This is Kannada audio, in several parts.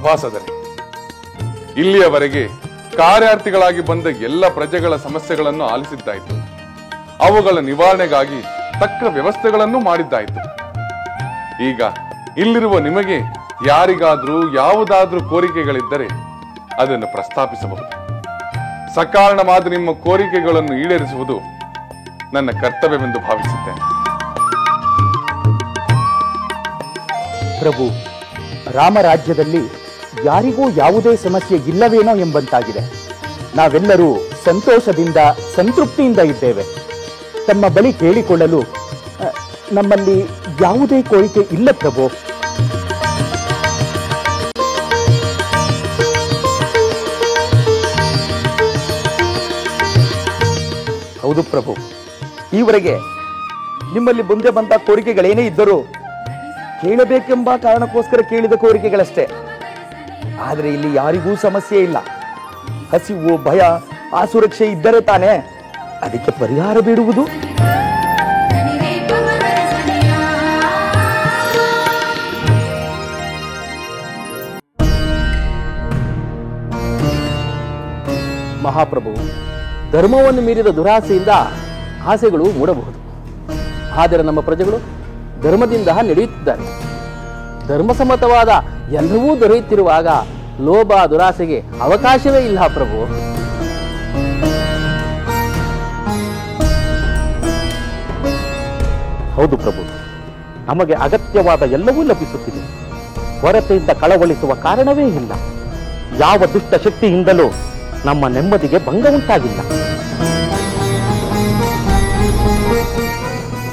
ವಾಸದರೆ ಇಲ್ಲಿಯವರೆಗೆ ಕಾರ್ಯಾರ್ಥಿಗಳಾಗಿ ಬಂದ ಎಲ್ಲ ಪ್ರಜೆಗಳ ಸಮಸ್ಯೆಗಳನ್ನು ಆಲಿಸಿದ್ದಾಯಿತು. ಅವುಗಳ ನಿವಾರಣೆಗಾಗಿ ತಕ್ಕ ವ್ಯವಸ್ಥೆಗಳನ್ನು ಮಾಡಿದ್ದಾಯಿತು. ಈಗ ಇಲ್ಲಿರುವ ನಿಮಗೆ ಯಾರಿಗಾದ್ರೂ ಯಾವುದಾದ್ರೂ ಕೋರಿಕೆಗಳಿದ್ದರೆ ಅದನ್ನು ಪ್ರಸ್ತಾಪಿಸಬಹುದು. ಸಕಾರಣವಾದ ನಿಮ್ಮ ಕೋರಿಕೆಗಳನ್ನು ಈಡೇರಿಸುವುದು ನನ್ನ ಕರ್ತವ್ಯವೆಂದು ಭಾವಿಸುತ್ತೇನೆ. ಪ್ರಭು, ರಾಮರಾಜ್ಯದಲ್ಲಿ ಯಾರಿಗೂ ಯಾವುದೇ ಸಮಸ್ಯೆ ಇಲ್ಲವೇನೋ ಎಂಬಂತಾಗಿದೆ. ನಾವೆಲ್ಲರೂ ಸಂತೋಷದಿಂದ ಸಂತೃಪ್ತಿಯಿಂದ ಇದ್ದೇವೆ. ತಮ್ಮ ಬಳಿ ಕೇಳಿಕೊಳ್ಳಲು ನಮ್ಮಲ್ಲಿ ಯಾವುದೇ ಕೋರಿಕೆ ಇಲ್ಲ ಪ್ರಭು. ಹೌದು ಪ್ರಭು, ಈವರೆಗೆ ನಿಮ್ಮಲ್ಲಿ ಮುಂದೆ ಬಂದ ಕೋರಿಕೆಗಳೇನೇ ಇದ್ದರೂ ಕೇಳಬೇಕೆಂಬ ಕಾರಣಕ್ಕೋಸ್ಕರ ಕೇಳಿದ ಕೋರಿಕೆಗಳಷ್ಟೇ. ಆದರೆ ಇಲ್ಲಿ ಯಾರಿಗೂ ಸಮಸ್ಯೆ ಇಲ್ಲ. ಹಸಿವು, ಭಯ, ಅಸುರಕ್ಷೆ ಇದ್ದರೆ ತಾನೇ ಅದಕ್ಕೆ ಪರಿಹಾರ ಬೇಡುವುದು. ಮಹಾಪ್ರಭು, ಧರ್ಮವನ್ನು ಮೀರಿದ ದುರಾಸೆಯಿಂದ ಆಸೆಗಳು ಮೂಡಬಹುದು. ಆದರೆ ನಮ್ಮ ಪ್ರಜೆಗಳು ಧರ್ಮದಿಂದ ನಡೆಯುತ್ತಿದ್ದಾರೆ. ಧರ್ಮಸಮ್ಮತವಾದ ಎಲ್ಲವೂ ದೊರೆಯುತ್ತಿರುವಾಗ ಲೋಭ ದುರಾಸೆಗೆ ಅವಕಾಶವೇ ಇಲ್ಲ ಪ್ರಭು. ಹೌದು ಪ್ರಭು, ನಮಗೆ ಅಗತ್ಯವಾದ ಎಲ್ಲವೂ ಲಭಿಸುತ್ತಿದೆ. ಕೊರತೆಯಿಂದ ಕಳವಳಿಸುವ ಕಾರಣವೇ ಇಲ್ಲ. ಯಾವ ದುಷ್ಟ ಶಕ್ತಿಯಿಂದಲೂ ನಮ್ಮ ನೆಮ್ಮದಿಗೆ ಭಂಗ ಉಂಟಾಗಿಲ್ಲ.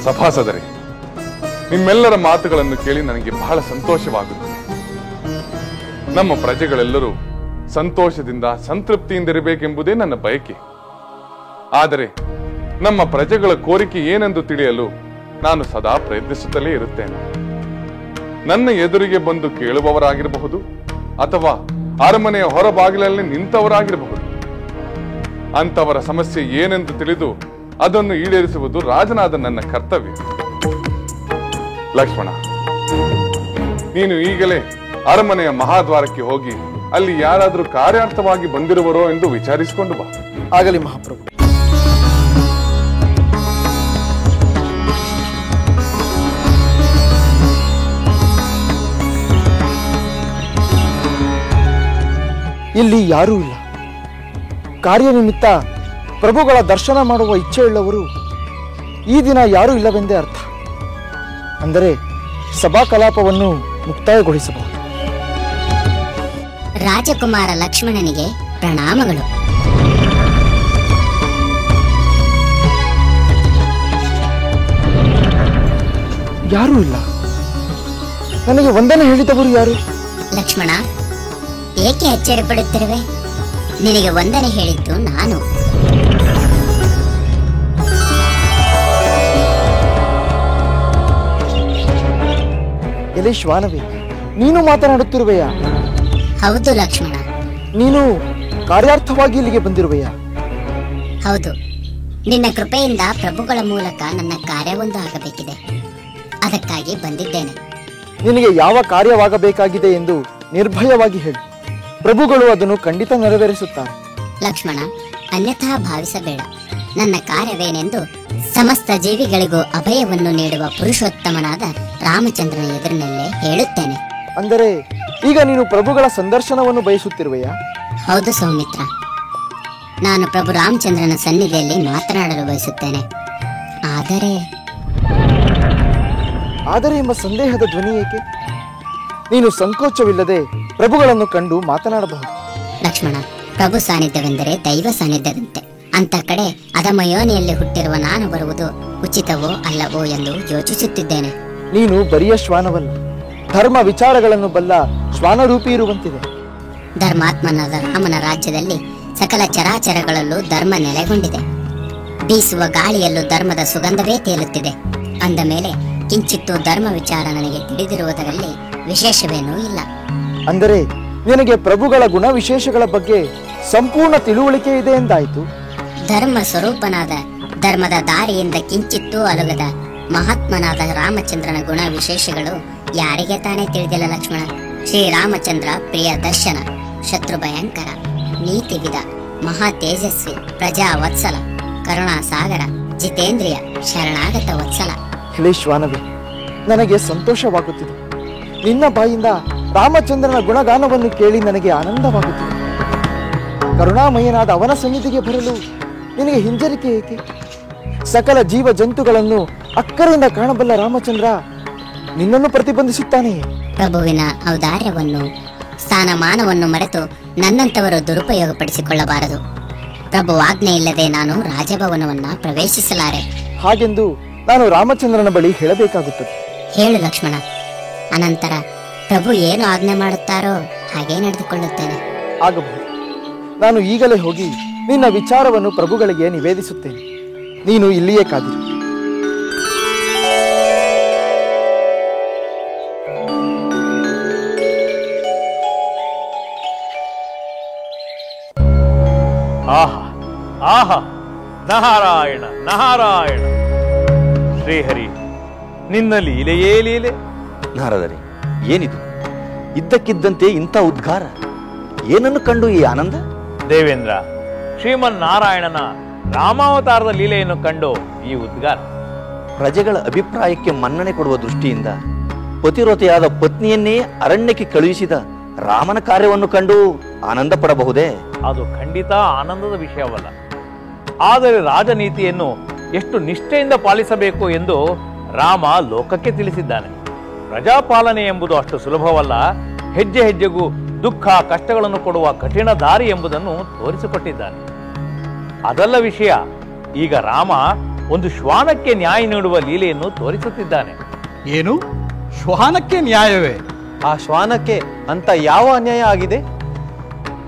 ಸಭಾಸದರೇ, ನಿಮ್ಮೆಲ್ಲರ ಮಾತುಗಳನ್ನು ಕೇಳಿ ನನಗೆ ಬಹಳ ಸಂತೋಷವಾಗುತ್ತದೆ. ನಮ್ಮ ಪ್ರಜೆಗಳೆಲ್ಲರೂ ಸಂತೋಷದಿಂದ ಸಂತೃಪ್ತಿಯಿಂದಿರಬೇಕೆಂಬುದೇ ನನ್ನ ಬಯಕೆ. ಆದರೆ ನಮ್ಮ ಪ್ರಜೆಗಳ ಕೋರಿಕೆ ಏನೆಂದು ತಿಳಿಯಲು ನಾನು ಸದಾ ಪ್ರಯತ್ನಿಸುತ್ತಲೇ ಇರುತ್ತೇನೆ. ನನ್ನ ಎದುರಿಗೆ ಬಂದು ಕೇಳುವವರಾಗಿರಬಹುದು ಅಥವಾ ಅರಮನೆಯ ಹೊರಬಾಗಿಲಲ್ಲಿ ನಿಂತವರಾಗಿರಬಹುದು. ಅಂತವರ ಸಮಸ್ಯೆ ಏನೆಂದು ತಿಳಿದು ಅದನ್ನು ಈಡೇರಿಸುವುದು ರಾಜನಾದ ನನ್ನ ಕರ್ತವ್ಯ. ಲಕ್ಷ್ಮಣ, ನೀನು ಈಗಲೇ ಅರಮನೆಯ ಮಹಾದ್ವಾರಕ್ಕೆ ಹೋಗಿ ಅಲ್ಲಿ ಯಾರಾದರೂ ಕಾರ್ಯಾರ್ಥವಾಗಿ ಬಂದಿರುವರೋ ಎಂದು ವಿಚಾರಿಸಿಕೊಂಡು ಬಾ. ಆಗಲಿ ಮಹಾಪ್ರಭು. ಇಲ್ಲಿ ಯಾರೂ ಇಲ್ಲ. ಕಾರ್ಯನಿಮಿತ್ತ ಪ್ರಭುಗಳ ದರ್ಶನ ಮಾಡುವ ಇಚ್ಛೆಯುಳ್ಳವರು ಈ ದಿನ ಯಾರೂ ಇಲ್ಲವೆಂದೇ ಅರ್ಥ. ಅಂದರೆ ಸಭಾ ಕಲಾಪವನ್ನು ಮುಕ್ತಾಯಗೊಳಿಸಬಹುದು. ರಾಜಕುಮಾರ ಲಕ್ಷ್ಮಣನಿಗೆ ಪ್ರಣಾಮಗಳು. ಯಾರೂ ಇಲ್ಲ. ನನಗೆ ವಂದನೆ ಹೇಳಿದವರು ಯಾರು? ಲಕ್ಷ್ಮಣ, ಏಕೆ ಅಚ್ಚರಿ ಪಡುತ್ತಿರುವೆ? ನಿನಗೆ ವಂದನೆ ಹೇಳಿದ್ದು ನಾನು. ಎಲೆ ಶ್ವಾನವೇ, ನೀನು ಮಾತನಾಡುತ್ತಿರುವೆಯಾ? ಹೌದು ಲಕ್ಷ್ಮಣ. ನೀನು ಕಾರ್ಯಾರ್ಥವಾಗಿ ಇಲ್ಲಿಗೆ ಬಂದಿರುವೆಯಾ? ಹೌದು. ನಿನ್ನ ಕೃಪೆಯಿಂದ ಪ್ರಭುಗಳ ಮೂಲಕ ನನ್ನ ಕಾರ್ಯವೊಂದು ಆಗಬೇಕಿದೆ. ಅದಕ್ಕಾಗಿ ಬಂದಿದ್ದೇನೆ. ನಿನಗೆ ಯಾವ ಕಾರ್ಯವಾಗಬೇಕಾಗಿದೆ ಎಂದು ನಿರ್ಭಯವಾಗಿ ಹೇಳು. ಪ್ರಭುಗಳು ಅದನ್ನು ಖಂಡಿತ ನೆರವೇರಿಸುತ್ತಾರೆ. ಲಕ್ಷ್ಮಣ, ಅನ್ಯಥಾ ಭಾವಿಸಬೇಡ. ನನ್ನ ಕಾರ್ಯವೇನೆಂದು ಸಮಸ್ತ ಜೀವಿಗಳಿಗೂ ಅಭಯವನ್ನು ನೀಡುವ ಪುರುಷೋತ್ತಮನಾದ ರಾಮಚಂದ್ರನ ಎದುರಿನಲ್ಲೇ ಹೇಳುತ್ತೇನೆ. ಅಂದರೆ ಈಗ ನೀನು ಪ್ರಭುಗಳ ಸಂದರ್ಶನವನ್ನು ಬಯಸುತ್ತಿರುವೆಯಾ? ಹೌದು ಸೌಮಿತ್ರ, ನಾನು ಪ್ರಭು ರಾಮಚಂದ್ರನ ಸನ್ನಿಧಿಯಲ್ಲಿ ಮಾತನಾಡಲು ಬಯಸುತ್ತೇನೆ. ಆದರೆ ಎಂಬ ಸಂದೇಹದ ಧ್ವನಿ ಏಕೆ? ನೀನು ಸಂಕೋಚವಿಲ್ಲದೆ ಪ್ರಭುಗಳನ್ನು ಕಂಡು ಮಾತನಾಡಬಹುದು. ಲಕ್ಷ್ಮಣ, ಪ್ರಭು ಸಾನ್ನಿಧ್ಯವೆಂದರೆ ದೈವ ಸಾನ್ನಿಧ್ಯದಂತೆ. ಅಂತ ಕಡೆ ಅಧಮ ಯೋನಿಯಲ್ಲಿ ಹುಟ್ಟಿರುವ ನಾನು ಬರುವುದು ಉಚಿತವೋ ಅಲ್ಲವೋ ಎಂದು ಯೋಚಿಸುತ್ತಿದ್ದೇನೆ. ನೀನು ಬರಿಯ ಶ್ವಾನವಲ್ಲ, ಧರ್ಮ ವಿಚಾರಗಳನ್ನು ಬಲ್ಲ ಶ್ವಾನರೂಪಿ ಇರುವಂತಿದೆ. ಧರ್ಮಾತ್ಮನಾದ ರಾಮನ ರಾಜ್ಯದಲ್ಲಿ ಸಕಲ ಚರಾಚರಗಳಲ್ಲೂ ಧರ್ಮ ನೆಲೆಗೊಂಡಿದೆ. ಬೀಸುವ ಗಾಳಿಯಲ್ಲೂ ಧರ್ಮದ ಸುಗಂಧವೇ ತೇಲುತ್ತಿದೆ. ಅಂದ ಮೇಲೆ ಕಿಂಚಿತ್ತು ಧರ್ಮ ವಿಚಾರ ನನಗೆ ತಿಳಿದಿರುವುದರಲ್ಲಿ ವಿಶೇಷವೇನೂ ಇಲ್ಲ. ಅಂದರೆ ನಿನಗೆ ಪ್ರಭುಗಳ ಗುಣ ವಿಶೇಷಗಳ ಬಗ್ಗೆ ಸಂಪೂರ್ಣ ತಿಳುವಳಿಕೆ ಇದೆ ಎಂದಾಯಿತು. ಧರ್ಮ ಸ್ವರೂಪನಾದ, ಧರ್ಮದ ದಾರಿಯಿಂದ ಕಿಂಚಿತ್ತೂ ಅಲುಗದ ಮಹಾತ್ಮನಾದ ರಾಮಚಂದ್ರನ ಗುಣ ವಿಶೇಷಗಳು ಯಾರಿಗೆ ತಾನೇ ತಿಳಿದಿಲ್ಲ ಲಕ್ಷ್ಮಣ. ಶ್ರೀರಾಮಚಂದ್ರ ಪ್ರಿಯ ದರ್ಶನ, ಶತ್ರು ಭಯಂಕರ, ನೀತಿವಿದ, ಮಹಾ ತೇಜಸ್ವಿ, ಪ್ರಜಾ ವತ್ಸಲ, ಕರುಣಾ ಸಾಗರ, ಜಿತೇಂದ್ರಿಯ, ಶರಣಾಗತ ವತ್ಸಲ. ಹೇಳಿ ಶ್ವಾನವೇ, ನನಗೆ ಸಂತೋಷವಾಗುತ್ತಿದೆ. ನಿನ್ನ ಬಾಯಿಂದ ರಾಮಚಂದ್ರನ ಗುಣಗಾನವನ್ನು ಕೇಳಿ ನನಗೆ ಆನಂದವಾಗುತ್ತಿದೆ. ಕರುಣಾಮಯನಾದ ಅವನ ಸನ್ನಿಧಿಗೆ ಬರಲು ನಿನಗೆ ಹಿಂಜರಿಕೆ ಏಕೆ? ಸಕಲ ಜೀವ ಜಂತುಗಳನ್ನು ಅಕ್ಕರೆಯಿಂದ ಕಾಣಬಲ್ಲ ರಾಮಚಂದ್ರ ನಿನ್ನನ್ನು ಪ್ರತಿಬಂಧಿಸುತ್ತಾನೆಯೇ? ಪ್ರಭುವಿನ ಔದಾರ್ಯವನ್ನು, ಸ್ಥಾನಮಾನವನ್ನು ಮರೆತು ನನ್ನಂತವರು ದುರುಪಯೋಗಪಡಿಸಿಕೊಳ್ಳಬಾರದು. ಪ್ರಭು ಆಜ್ಞೆ ಇಲ್ಲದೆ ನಾನು ರಾಜಭವನವನ್ನ ಪ್ರವೇಶಿಸಲಾರೆ. ಹಾಗೆಂದು ನಾನು ರಾಮಚಂದ್ರನ ಬಳಿ ಹೇಳಬೇಕಾಗುತ್ತದೆ. ಹೇಳು ಲಕ್ಷ್ಮಣ. ಅನಂತರ ಪ್ರಭು ಏನು ಆಜ್ಞೆ ಮಾಡುತ್ತಾರೋ ಹಾಗೇ ನಡೆದುಕೊಳ್ಳುತ್ತೇನೆ. ಆಗಬಹುದು. ನಾನು ಈಗಲೇ ಹೋಗಿ ನಿನ್ನ ವಿಚಾರವನ್ನು ಪ್ರಭುಗಳಿಗೆ ನಿವೇದಿಸುತ್ತೇನೆ. ನೀನು ಇಲ್ಲಿಯೇ ಕಾದಿರು. ಆಹಾ ಆಹಾ, ನಾರಾಯಣ ನಾರಾಯಣ. ಶ್ರೀಹರಿ, ನಿನ್ನ ಲೀಲೆಯೇ ಲೀಲೆ. ನಾರದರೆ, ಏನಿದು? ಇದ್ದಕ್ಕಿದ್ದಂತೆ ಇಂಥ ಉದ್ಗಾರ, ಏನನ್ನು ಕಂಡು ಈ ಆನಂದ? ದೇವೇಂದ್ರ, ಶ್ರೀಮನ್ ನಾರಾಯಣನ ರಾಮಾವತಾರದ ಲೀಲೆಯನ್ನು ಕಂಡು ಈ ಉದ್ಗಾರ. ಪ್ರಜೆಗಳ ಅಭಿಪ್ರಾಯಕ್ಕೆ ಮನ್ನಣೆ ಕೊಡುವ ದೃಷ್ಟಿಯಿಂದ ಪತಿವ್ರತೆಯಾದ ಪತ್ನಿಯನ್ನೇ ಅರಣ್ಯಕ್ಕೆ ಕಳುಹಿಸಿದ ರಾಮನ ಕಾರ್ಯವನ್ನು ಕಂಡು ಆನಂದ ಪಡಬಹುದೇ? ಅದು ಖಂಡಿತ ಆನಂದದ ವಿಷಯವಲ್ಲ. ಆದರೆ ರಾಜನೀತಿಯನ್ನು ಎಷ್ಟು ನಿಷ್ಠೆಯಿಂದ ಪಾಲಿಸಬೇಕು ಎಂದು ರಾಮ ಲೋಕಕ್ಕೆ ತಿಳಿಸಿದ್ದಾನೆ. ಪ್ರಜಾಪಾಲನೆ ಎಂಬುದು ಅಷ್ಟು ಸುಲಭವಲ್ಲ. ಹೆಜ್ಜೆ ಹೆಜ್ಜೆಗೂ ದುಃಖ ಕಷ್ಟಗಳನ್ನು ಕೊಡುವ ಕಠಿಣ ದಾರಿ ಎಂಬುದನ್ನು ತೋರಿಸಿಕೊಟ್ಟಿದ್ದಾನೆ. ಅದಲ್ಲ ವಿಷಯ, ಈಗ ರಾಮ ಒಂದು ಶ್ವಾನಕ್ಕೆ ನ್ಯಾಯ ನೀಡುವ ಲೀಲೆಯನ್ನು ತೋರಿಸುತ್ತಿದ್ದಾನೆ. ಏನು? ಶ್ವಾನಕ್ಕೆ ನ್ಯಾಯವೇ? ಆ ಶ್ವಾನಕ್ಕೆ ಅಂತ ಯಾವ ಅನ್ಯಾಯ ಆಗಿದೆ?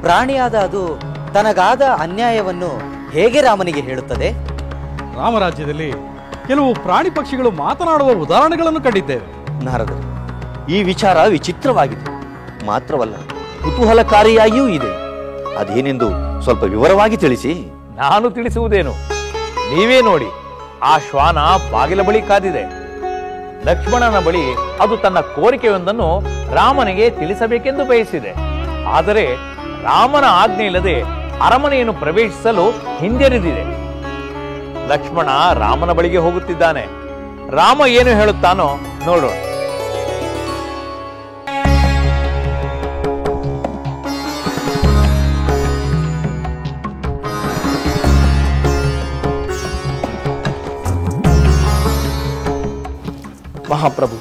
ಪ್ರಾಣಿಯಾದ ಅದು ತನಗಾದ ಅನ್ಯಾಯವನ್ನು ಹೇಗೆ ರಾಮನಿಗೆ ಹೇಳುತ್ತದೆ? ರಾಮರಾಜ್ಯದಲ್ಲಿ ಕೆಲವು ಪ್ರಾಣಿ ಪಕ್ಷಿಗಳು ಮಾತನಾಡುವ ಉದಾಹರಣೆಗಳನ್ನು ಕಂಡಿದ್ದೇವೆ. ನಾರದರು, ಈ ವಿಚಾರ ವಿಚಿತ್ರವಾಗಿದೆ. ಮಾತ್ರವಲ್ಲ, ಕುತೂಹಲಕಾರಿಯಾಗಿಯೂ ಇದೆ. ಅದೇನೆಂದು ಸ್ವಲ್ಪ ವಿವರವಾಗಿ ತಿಳಿಸಿ. ನಾನು ತಿಳಿಸುವುದೇನು, ನೀವೇ ನೋಡಿ. ಆ ಶ್ವಾನ ಬಾಗಿಲ ಬಳಿ ಕಾದಿದೆ. ಲಕ್ಷ್ಮಣನ ಬಳಿ ಅದು ತನ್ನ ಕೋರಿಕೆಯೊಂದನ್ನು ರಾಮನಿಗೆ ತಿಳಿಸಬೇಕೆಂದು ಬಯಸಿದೆ. ಆದರೆ ರಾಮನ ಆಜ್ಞೆ ಇಲ್ಲದೆ ಅರಮನೆಯನ್ನು ಪ್ರವೇಶಿಸಲು ಹಿಂಜರಿದಿದೆ. ಲಕ್ಷ್ಮಣ ರಾಮನ ಬಳಿಗೆ ಹೋಗುತ್ತಿದ್ದಾನೆ. ರಾಮ ಏನು ಹೇಳುತ್ತಾನೋ ನೋಡೋಣ. ಮಹಾಪ್ರಭು,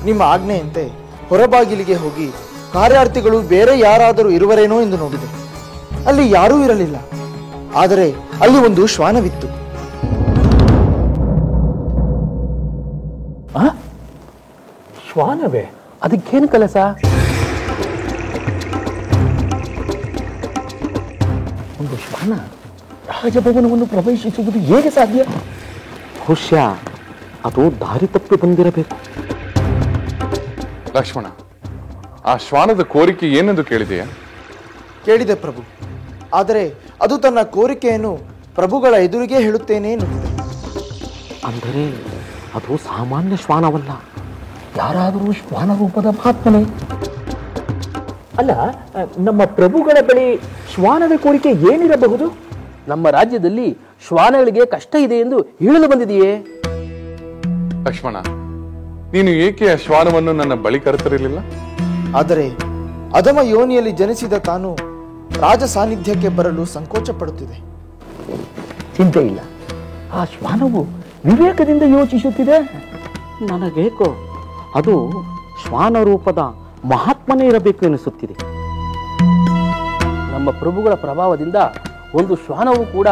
ನಿಮ್ಮ ಆಜ್ಞೆಯಂತೆ ಹೊರಬಾಗಿಲಿಗೆ ಹೋಗಿ ಕಾರ್ಯಾರ್ಥಿಗಳು ಬೇರೆ ಯಾರಾದರೂ ಇರುವರೇನೋ ಎಂದು ನೋಡಿದೆ. ಅಲ್ಲಿ ಯಾರೂ ಇರಲಿಲ್ಲ. ಆದರೆ ಅಲ್ಲಿ ಒಂದು ಶ್ವಾನವಿತ್ತು. ಶ್ವಾನವೇ? ಅದಕ್ಕೇನು ಕೆಲಸ? ಒಂದು ಶ್ವಾನ ರಾಜಭವನವನ್ನು ಪ್ರವೇಶಿಸುವುದು ಹೇಗೆ ಸಾಧ್ಯ? ಬಹುಶಃ ಅದು ದಾರಿ ತಪ್ಪಿ ಬಂದಿರಬೇಕು. ಲಕ್ಷ್ಮಣ, ಆ ಶ್ವಾನದ ಕೋರಿಕೆ ಏನೆಂದು ಕೇಳಿದೆಯಾ? ಕೇಳಿದೆ ಪ್ರಭು. ಆದರೆ ಅದು ತನ್ನ ಕೋರಿಕೆಯನ್ನು ಪ್ರಭುಗಳ ಎದುರಿಗೆ ಹೇಳುತ್ತೇನೆ ಎನ್ನುತ್ತಿದೆ. ಅಂದರೆ ಅದು ಸಾಮಾನ್ಯ ಶ್ವಾನವಲ್ಲ, ಯಾರಾದರೂ ಶ್ವಾನ ರೂಪದ ಮಹಾತ್ಮನೇ. ಅಲ್ಲ, ನಮ್ಮ ಪ್ರಭುಗಳ ಬಳಿ ಶ್ವಾನದ ಕೋರಿಕೆ ಏನಿರಬಹುದು? ನಮ್ಮ ರಾಜ್ಯದಲ್ಲಿ ಶ್ವಾನಗಳಿಗೆ ಕಷ್ಟ ಇದೆ ಎಂದು ಹೇಳಲು ಬಂದಿದೆಯೇ? ಲಕ್ಷ್ಮಣ, ನೀನು ಏಕೆ ಆ ಶ್ವಾನವನ್ನು ನನ್ನ ಬಳಿ ಕರೆತರಲಿಲ್ಲ? ಆದರೆ ಅಧಮ ಯೋನಿಯಲ್ಲಿ ಜನಿಸಿದ ತಾನು ರಾಜ ಸಾನ್ನಿಧ್ಯಕ್ಕೆ ಬರಲು ಸಂಕೋಚ ಪಡುತ್ತಿದೆ. ಚಿಂತೆ ಇಲ್ಲ, ಆ ಶ್ವಾನವು ವಿವೇಕದಿಂದ ಯೋಚಿಸುತ್ತಿದೆ. ನನಗೇಕೋ ಅದು ಶ್ವಾನ ರೂಪದ ಮಹಾತ್ಮನೇ ಇರಬೇಕು ಎನಿಸುತ್ತಿದೆ. ನಮ್ಮ ಪ್ರಭುಗಳ ಪ್ರಭಾವದಿಂದ ಒಂದು ಶ್ವಾನವು ಕೂಡ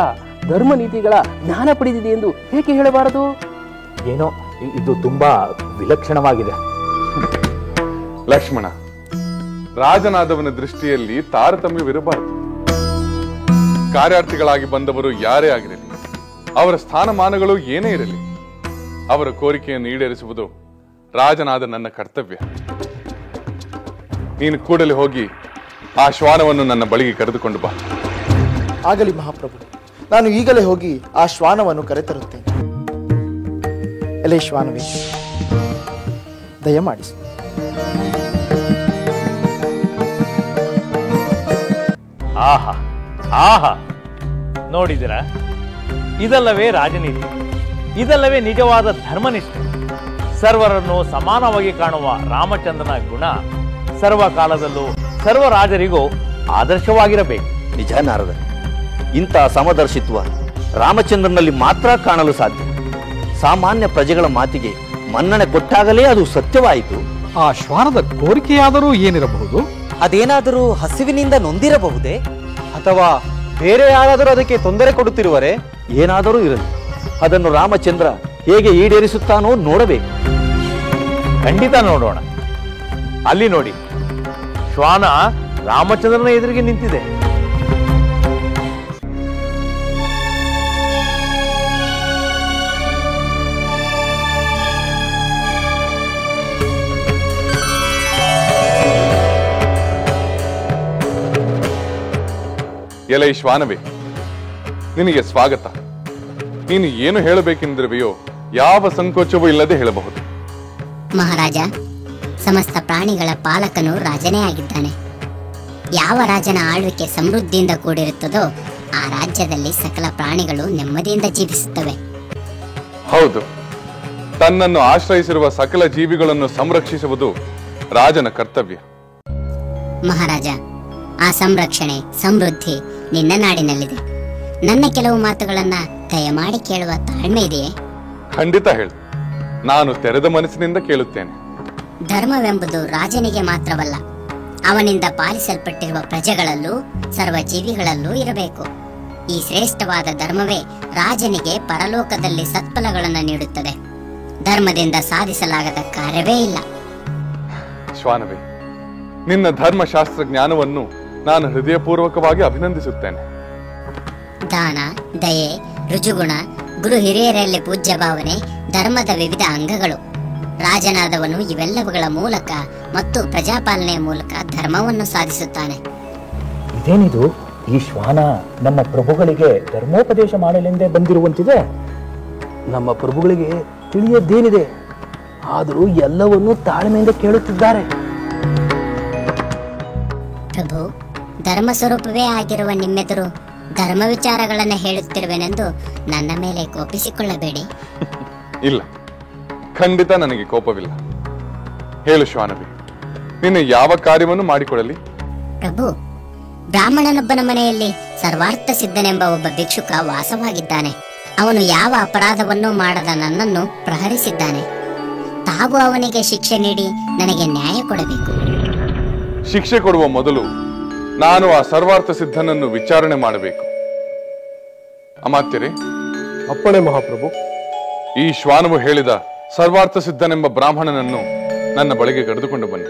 ಧರ್ಮ ನೀತಿಗಳ ಜ್ಞಾನ ಪಡೆದಿದೆ ಎಂದು ಹೇಗೆ ಹೇಳಬಾರದು? ಏನೋ ಇದು ತುಂಬಾ ವಿಲಕ್ಷಣವಾಗಿದೆ. ಲಕ್ಷ್ಮಣ, ರಾಜನಾದವನ ದೃಷ್ಟಿಯಲ್ಲಿ ತಾರತಮ್ಯವಿರಬಾರದು. ಕಾರ್ಯಾರ್ಥಿಗಳಾಗಿ ಬಂದವರು ಯಾರೇ ಆಗಿರಲಿ, ಅವರ ಸ್ಥಾನಮಾನಗಳು ಏನೇ ಇರಲಿ, ಅವರ ಕೋರಿಕೆಯನ್ನು ಈಡೇರಿಸುವುದು ರಾಜನಾದ ನನ್ನ ಕರ್ತವ್ಯ. ನೀನು ಕೂಡಲೇ ಹೋಗಿ ಆ ಶ್ವಾನವನ್ನು ನನ್ನ ಬಳಿಗೆ ಕರೆದುಕೊಂಡು ಬಾ. ಆಗಲಿ ಮಹಾಪ್ರಭು, ನಾನು ಈಗಲೇ ಹೋಗಿ ಆ ಶ್ವಾನವನ್ನು ಕರೆತರುತ್ತೇನೆ. ಎಲೆ ಶ್ವಾನವೇ, ದಯಮಾಡಿಸು. ಆಹಾ ಆಹಾ, ನೋಡಿದಿರಾ? ಇದಲ್ಲವೇ ರಾಜನೀತಿ, ಇದಲ್ಲವೇ ನಿಜವಾದ ಧರ್ಮನಿಷ್ಠೆ. ಸರ್ವರನ್ನು ಸಮಾನವಾಗಿ ಕಾಣುವ ರಾಮಚಂದ್ರನ ಗುಣ ಸರ್ವಕಾಲದಲ್ಲೂ ಸರ್ವರಾಜರಿಗೂ ಆದರ್ಶವಾಗಿರಬೇಕು. ನಿಜ ನಾರದ, ಇಂಥ ಸಮದರ್ಶಿತ್ವ ರಾಮಚಂದ್ರನಲ್ಲಿ ಮಾತ್ರ ಕಾಣಲು ಸಾಧ್ಯ. ಸಾಮಾನ್ಯ ಪ್ರಜೆಗಳ ಮಾತಿಗೆ ಮನ್ನಣೆ ಕೊಟ್ಟಾಗಲೇ ಅದು ಸತ್ಯವಾಯಿತು. ಆ ಶ್ವಾನದ ಕೋರಿಕೆಯಾದರೂ ಏನಿರಬಹುದು? ಅದೇನಾದರೂ ಹಸಿವಿನಿಂದ ನೊಂದಿರಬಹುದೇ? ಅಥವಾ ಬೇರೆ ಯಾರಾದರೂ ಅದಕ್ಕೆ ತೊಂದರೆ ಕೊಡುತ್ತಿರುವರೆ? ಏನಾದರೂ ಇರಲಿ, ಅದನ್ನು ರಾಮಚಂದ್ರ ಹೇಗೆ ಈಡೇರಿಸುತ್ತಾನೋ ನೋಡಬೇಕು. ಖಂಡಿತ ನೋಡೋಣ. ಅಲ್ಲಿ ನೋಡಿ, ಶ್ವಾನ ರಾಮಚಂದ್ರನ ಎದುರಿಗೆ ನಿಂತಿದೆ. ಎಲೈ ಶ್ವಾನವೇ, ನಿನಗೆ ಸ್ವಾಗತ. ನೀನು ಏನು ಹೇಳಬೇಕೆಂದಿರುವೆಯೋ ಯಾವ ಸಂಕೋಚವೂ ಇಲ್ಲದೆ ಹೇಳಬಹುದು. ಮಹಾರಾಜ, ಸಮಸ್ತ ಪ್ರಾಣಿಗಳ ಪಾಲಕನು ರಾಜನೇ ಆಗಿದ್ದಾನೆ. ಯಾವ ರಾಜನ ಆಳ್ವಿಕೆ ಸಮೃದ್ಧಿಯಿಂದ ಕೂಡಿರುತ್ತದೋ ಆ ರಾಜ್ಯದಲ್ಲಿ ಸಕಲ ಪ್ರಾಣಿಗಳು ನೆಮ್ಮದಿಯಿಂದ ಜೀವಿಸುತ್ತವೆ. ಹೌದು, ತನ್ನನ್ನು ಆಶ್ರಯಿಸಿರುವ ಸಕಲ ಜೀವಿಗಳನ್ನು ಸಂರಕ್ಷಿಸುವುದು ರಾಜನ ಕರ್ತವ್ಯ. ಮಹಾರಾಜ, ಆ ಸಂರಕ್ಷಣೆ ಸಮೃದ್ಧಿ ನಿನ್ನ ನಾಡಿನಲ್ಲಿದೆ. ನನ್ನ ಕೆಲವು ಮಾತುಗಳನ್ನ ದಯಮಾಡಿ ಕೇಳುವ ತಾಳ್ಮೆ ಇದೆಯೇ? ಖಂಡಿತ ಹೇಳು, ನಾನು ತೆರೆದ ಮನಸ್ಸಿನಿಂದ ಕೇಳುತ್ತೇನೆ. ಧರ್ಮವೆಂಬುದು ರಾಜನಿಗೆ ಮಾತ್ರವಲ್ಲ, ಅವನಿಂದ ಪಾಲಿಸಲ್ಪಟ್ಟಿರುವ ಪ್ರಜೆಗಳಲ್ಲೂ ಸರ್ವ ಜೀವಿಗಳಲ್ಲೂ ಇರಬೇಕು. ಈ ಶ್ರೇಷ್ಠವಾದ ಧರ್ಮವೇ ರಾಜನಿಗೆ ಪರಲೋಕದಲ್ಲಿ ಸತ್ಫಲಗಳನ್ನು ನೀಡುತ್ತದೆ. ಧರ್ಮದಿಂದ ಸಾಧಿಸಲಾಗದ ಕಾರ್ಯವೇ ಇಲ್ಲ. ಶ್ವಾನವೇ, ನಿನ್ನ ಧರ್ಮಶಾಸ್ತ್ರ ಜ್ಞಾನವನ್ನು ನಾನು ಹೃದಯಪೂರ್ವಕವಾಗಿ ಅಭಿನಂದಿಸುತ್ತೇನೆ. ದಾನ, ದಯೆ, ರುಜುಗುಣ, ಗುರು ಹಿರಿಯರಲ್ಲಿ ಪೂಜ್ಯ ಭಾವನೆ ಧರ್ಮದ ವಿವಿಧ ಅಂಗಗಳು. ರಾಜನಾದವನು ಇವೆಲ್ಲವುಗಳ ಮೂಲಕ ಮತ್ತು ಪ್ರಜಾಪಾಲನೆಯ ಮೂಲಕ ಧರ್ಮವನ್ನು ಸಾಧಿಸುತ್ತಾನೆ. ಇದೇನಿದು? ಈ ಶ್ವಾನ ನಮ್ಮ ಪ್ರಭುಗಳಿಗೆ ಧರ್ಮೋಪದೇಶ ಮಾಡಲೆಂದೇ ಬಂದಿರುವಂತಿದೆ. ನಮ್ಮ ಪ್ರಭುಗಳಿಗೆ ತಿಳಿಯದ್ದೇನಿದೆ, ಆದರೂ ಎಲ್ಲವನ್ನೂ ತಾಳ್ಮೆಯಿಂದ ಕೇಳುತ್ತಿದ್ದಾರೆ. ಪ್ರಭು, ಧರ್ಮ ಸ್ವರೂಪವೇ ಆಗಿರುವ ನಿಮ್ಮೆದುರು ಧರ್ಮ ವಿಚಾರಗಳನ್ನು ಹೇಳುತ್ತಿರುವೆನೆಂದು ನನ್ನ ಮೇಲೆ ಕೋಪಿಸಿಕೊಳ್ಳಬೇಡಿ. ಇಲ್ಲ, ಖಂಡಿತ ನನಗೆ ಕೋಪವಿಲ್ಲ. ಹೇಳು ಶ್ವಾನವೇ, ನಿನ್ನ ಯಾವ ಕಾರ್ಯವನ್ನು ಮಾಡಿಕೊಡಲಿ? ಪ್ರಭು, ಬ್ರಾಹ್ಮಣನೊಬ್ಬನ ಮನೆಯಲ್ಲಿ ಸರ್ವಾರ್ಥ ಸಿದ್ಧನೆಂಬ ಒಬ್ಬ ಭಿಕ್ಷುಕ ವಾಸವಾಗಿದ್ದಾನೆ. ಅವನು ಯಾವ ಅಪರಾಧವನ್ನೂ ಮಾಡದ ನನ್ನನ್ನು ಪ್ರಹರಿಸಿದ್ದಾನೆ. ತಾವು ಅವನಿಗೆ ಶಿಕ್ಷೆ ನೀಡಿ ನನಗೆ ನ್ಯಾಯ ಕೊಡಬೇಕು. ಶಿಕ್ಷೆ ಕೊಡುವ ಮೊದಲು ನಾನು ಆ ಸರ್ವಾರ್ಥ ಸಿದ್ಧನನ್ನು ವಿಚಾರಣೆ ಮಾಡಬೇಕು. ಅಮಾತ್ಯರೇ, ಅಪ್ಪಣೆ ಮಹಾಪ್ರಭು. ಈ ಶ್ವಾನವು ಹೇಳಿದ ಸರ್ವಾರ್ಥ ಸಿದ್ಧನೆಂಬ ಬ್ರಾಹ್ಮಣನನ್ನು ನನ್ನ ಬಳಿಗೆ ಕರೆದುಕೊಂಡು ಬನ್ನಿ.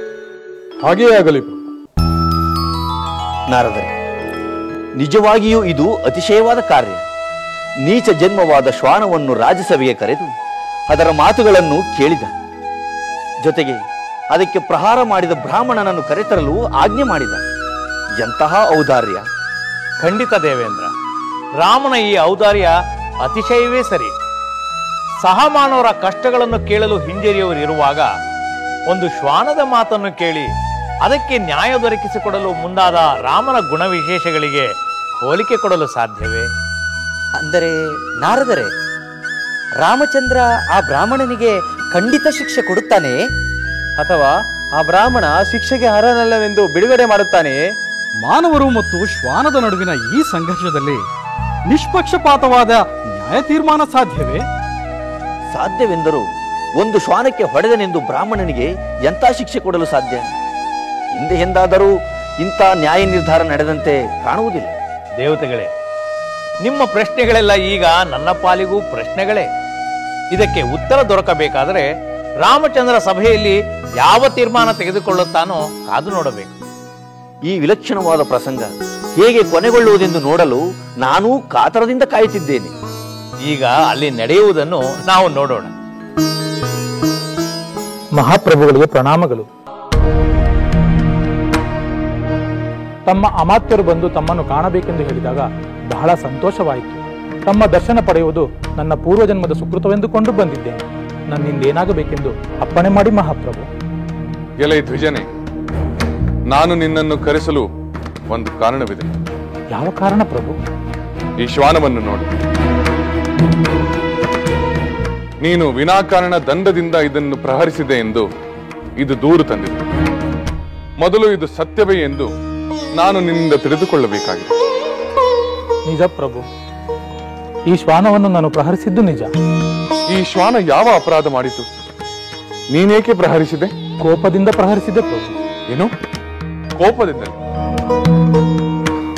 ಹಾಗೇ ಆಗಲಿ. ನಾರದರೆ, ನಿಜವಾಗಿಯೂ ಇದು ಅತಿಶಯವಾದ ಕಾರ್ಯ. ನೀಚ ಜನ್ಮವಾದ ಶ್ವಾನವನ್ನು ರಾಜಸಭೆಗೆ ಕರೆದು ಅದರ ಮಾತುಗಳನ್ನು ಕೇಳಿದ. ಜೊತೆಗೆ ಅದಕ್ಕೆ ಪ್ರಹಾರ ಮಾಡಿದ ಬ್ರಾಹ್ಮಣನನ್ನು ಕರೆತರಲು ಆಜ್ಞೆ ಮಾಡಿದ. ಎಂತಹ ಔದಾರ್ಯ! ಖಂಡಿತ ದೇವೇಂದ್ರ, ರಾಮನ ಈ ಔದಾರ್ಯ ಅತಿಶಯವೇ ಸರಿ. ಸಹಮಾನವರ ಕಷ್ಟಗಳನ್ನು ಕೇಳಲು ಹಿಂಜರಿಯವರು ಇರುವಾಗ ಒಂದು ಶ್ವಾನದ ಮಾತನ್ನು ಕೇಳಿ ಅದಕ್ಕೆ ನ್ಯಾಯ ದೊರಕಿಸಿಕೊಡಲು ಮುಂದಾದ ರಾಮನ ಗುಣವಿಶೇಷಗಳಿಗೆ ಹೋಲಿಕೆ ಕೊಡಲು ಸಾಧ್ಯವೇ? ಅಂದರೆ ನಾರದರೆ, ರಾಮಚಂದ್ರ ಆ ಬ್ರಾಹ್ಮಣನಿಗೆ ಖಂಡಿತ ಶಿಕ್ಷೆ ಕೊಡುತ್ತಾನೆ, ಅಥವಾ ಆ ಬ್ರಾಹ್ಮಣ ಶಿಕ್ಷೆಗೆ ಅರ್ಹನಲ್ಲವೆಂದು ಬಿಡುಗಡೆ ಮಾಡುತ್ತಾನೆಯೇ? ಮಾನವರು ಮತ್ತು ಶ್ವಾನದ ನಡುವಿನ ಈ ಸಂಘರ್ಷದಲ್ಲಿ ನಿಷ್ಪಕ್ಷಪಾತವಾದ ನ್ಯಾಯ ತೀರ್ಮಾನ ಸಾಧ್ಯವೇ? ಸಾಧ್ಯವೆಂದರೂ ಒಂದು ಶ್ವಾನಕ್ಕೆ ಹೊಡೆದನೆಂದು ಬ್ರಾಹ್ಮಣನಿಗೆ ಎಂಥ ಶಿಕ್ಷೆ ಕೊಡಲು ಸಾಧ್ಯ? ಹಿಂದೆ ಎಂದಾದರೂ ಇಂಥ ನ್ಯಾಯ ನಿರ್ಧಾರ ನಡೆದಂತೆ ಕಾಣುವುದಿಲ್ಲ. ದೇವತೆಗಳೇ, ನಿಮ್ಮ ಪ್ರಶ್ನೆಗಳೆಲ್ಲ ಈಗ ನನ್ನ ಪಾಲಿಗೂ ಪ್ರಶ್ನೆಗಳೇ. ಇದಕ್ಕೆ ಉತ್ತರ ದೊರಕಬೇಕಾದರೆ ರಾಮಚಂದ್ರ ಸಭೆಯಲ್ಲಿ ಯಾವ ತೀರ್ಮಾನ ತೆಗೆದುಕೊಳ್ಳುತ್ತಾನೋ ಕಾದು ನೋಡಬೇಕು. ಈ ವಿಲಕ್ಷಣವಾದ ಪ್ರಸಂಗ ಹೇಗೆ ಕೊನೆಗೊಳ್ಳುವುದೆಂದು ನೋಡಲು ನಾನೂ ಕಾತರದಿಂದ ಕಾಯುತ್ತಿದ್ದೇನೆ. ಈಗ ಅಲ್ಲಿ ನಡೆಯುವುದನ್ನು ನಾವು ನೋಡೋಣ. ಮಹಾಪ್ರಭುಗಳಿಗೆ ಪ್ರಣಾಮಗಳು. ತಮ್ಮ ಅಮಾತ್ಯರು ಬಂದು ತಮ್ಮನ್ನು ಕಾಣಬೇಕೆಂದು ಹೇಳಿದಾಗ ಬಹಳ ಸಂತೋಷವಾಯಿತು. ತಮ್ಮ ದರ್ಶನ ಪಡೆಯುವುದು ನನ್ನ ಪೂರ್ವಜನ್ಮದ ಸುಕೃತವೆಂದುಕೊಂಡು ಬಂದಿದ್ದೇನೆ. ನನ್ನಿಂದೇನಾಗಬೇಕೆಂದು ಅಪ್ಪಣೆ ಮಾಡಿ ಮಹಾಪ್ರಭು. ಎಲೈ ದ್ವಿಜನೆ, ನಾನು ನಿನ್ನನ್ನು ಕರೆಸಲು ಒಂದು ಕಾರಣವಿದೆ. ಯಾವ ಕಾರಣ ಪ್ರಭು? ಈ ಶ್ವಾನವನ್ನು ನೋಡು. ನೀನು ವಿನಾಕಾರಣ ದಂಡದಿಂದ ಇದನ್ನು ಪ್ರಹರಿಸಿದೆ ಎಂದು ಇದು ದೂರು ತಂದಿದೆ. ಮೊದಲು ಇದು ಸತ್ಯವೇ ಎಂದು ನಾನು ನಿನ್ನಿಂದ ತಿಳಿದುಕೊಳ್ಳಬೇಕಾಗಿದೆ. ನಿಜ ಪ್ರಭು, ಈ ಶ್ವಾನವನ್ನು ನಾನು ಪ್ರಹರಿಸಿದ್ದು ನಿಜ. ಈ ಶ್ವಾನ ಯಾವ ಅಪರಾಧ ಮಾಡಿತು? ನೀನೇಕೆ ಪ್ರಹರಿಸಿದೆ? ಕೋಪದಿಂದ ಪ್ರಹರಿಸಿದೆ ಪ್ರಭು. ಏನು? ಕೋಪದಿಂದಲೇ?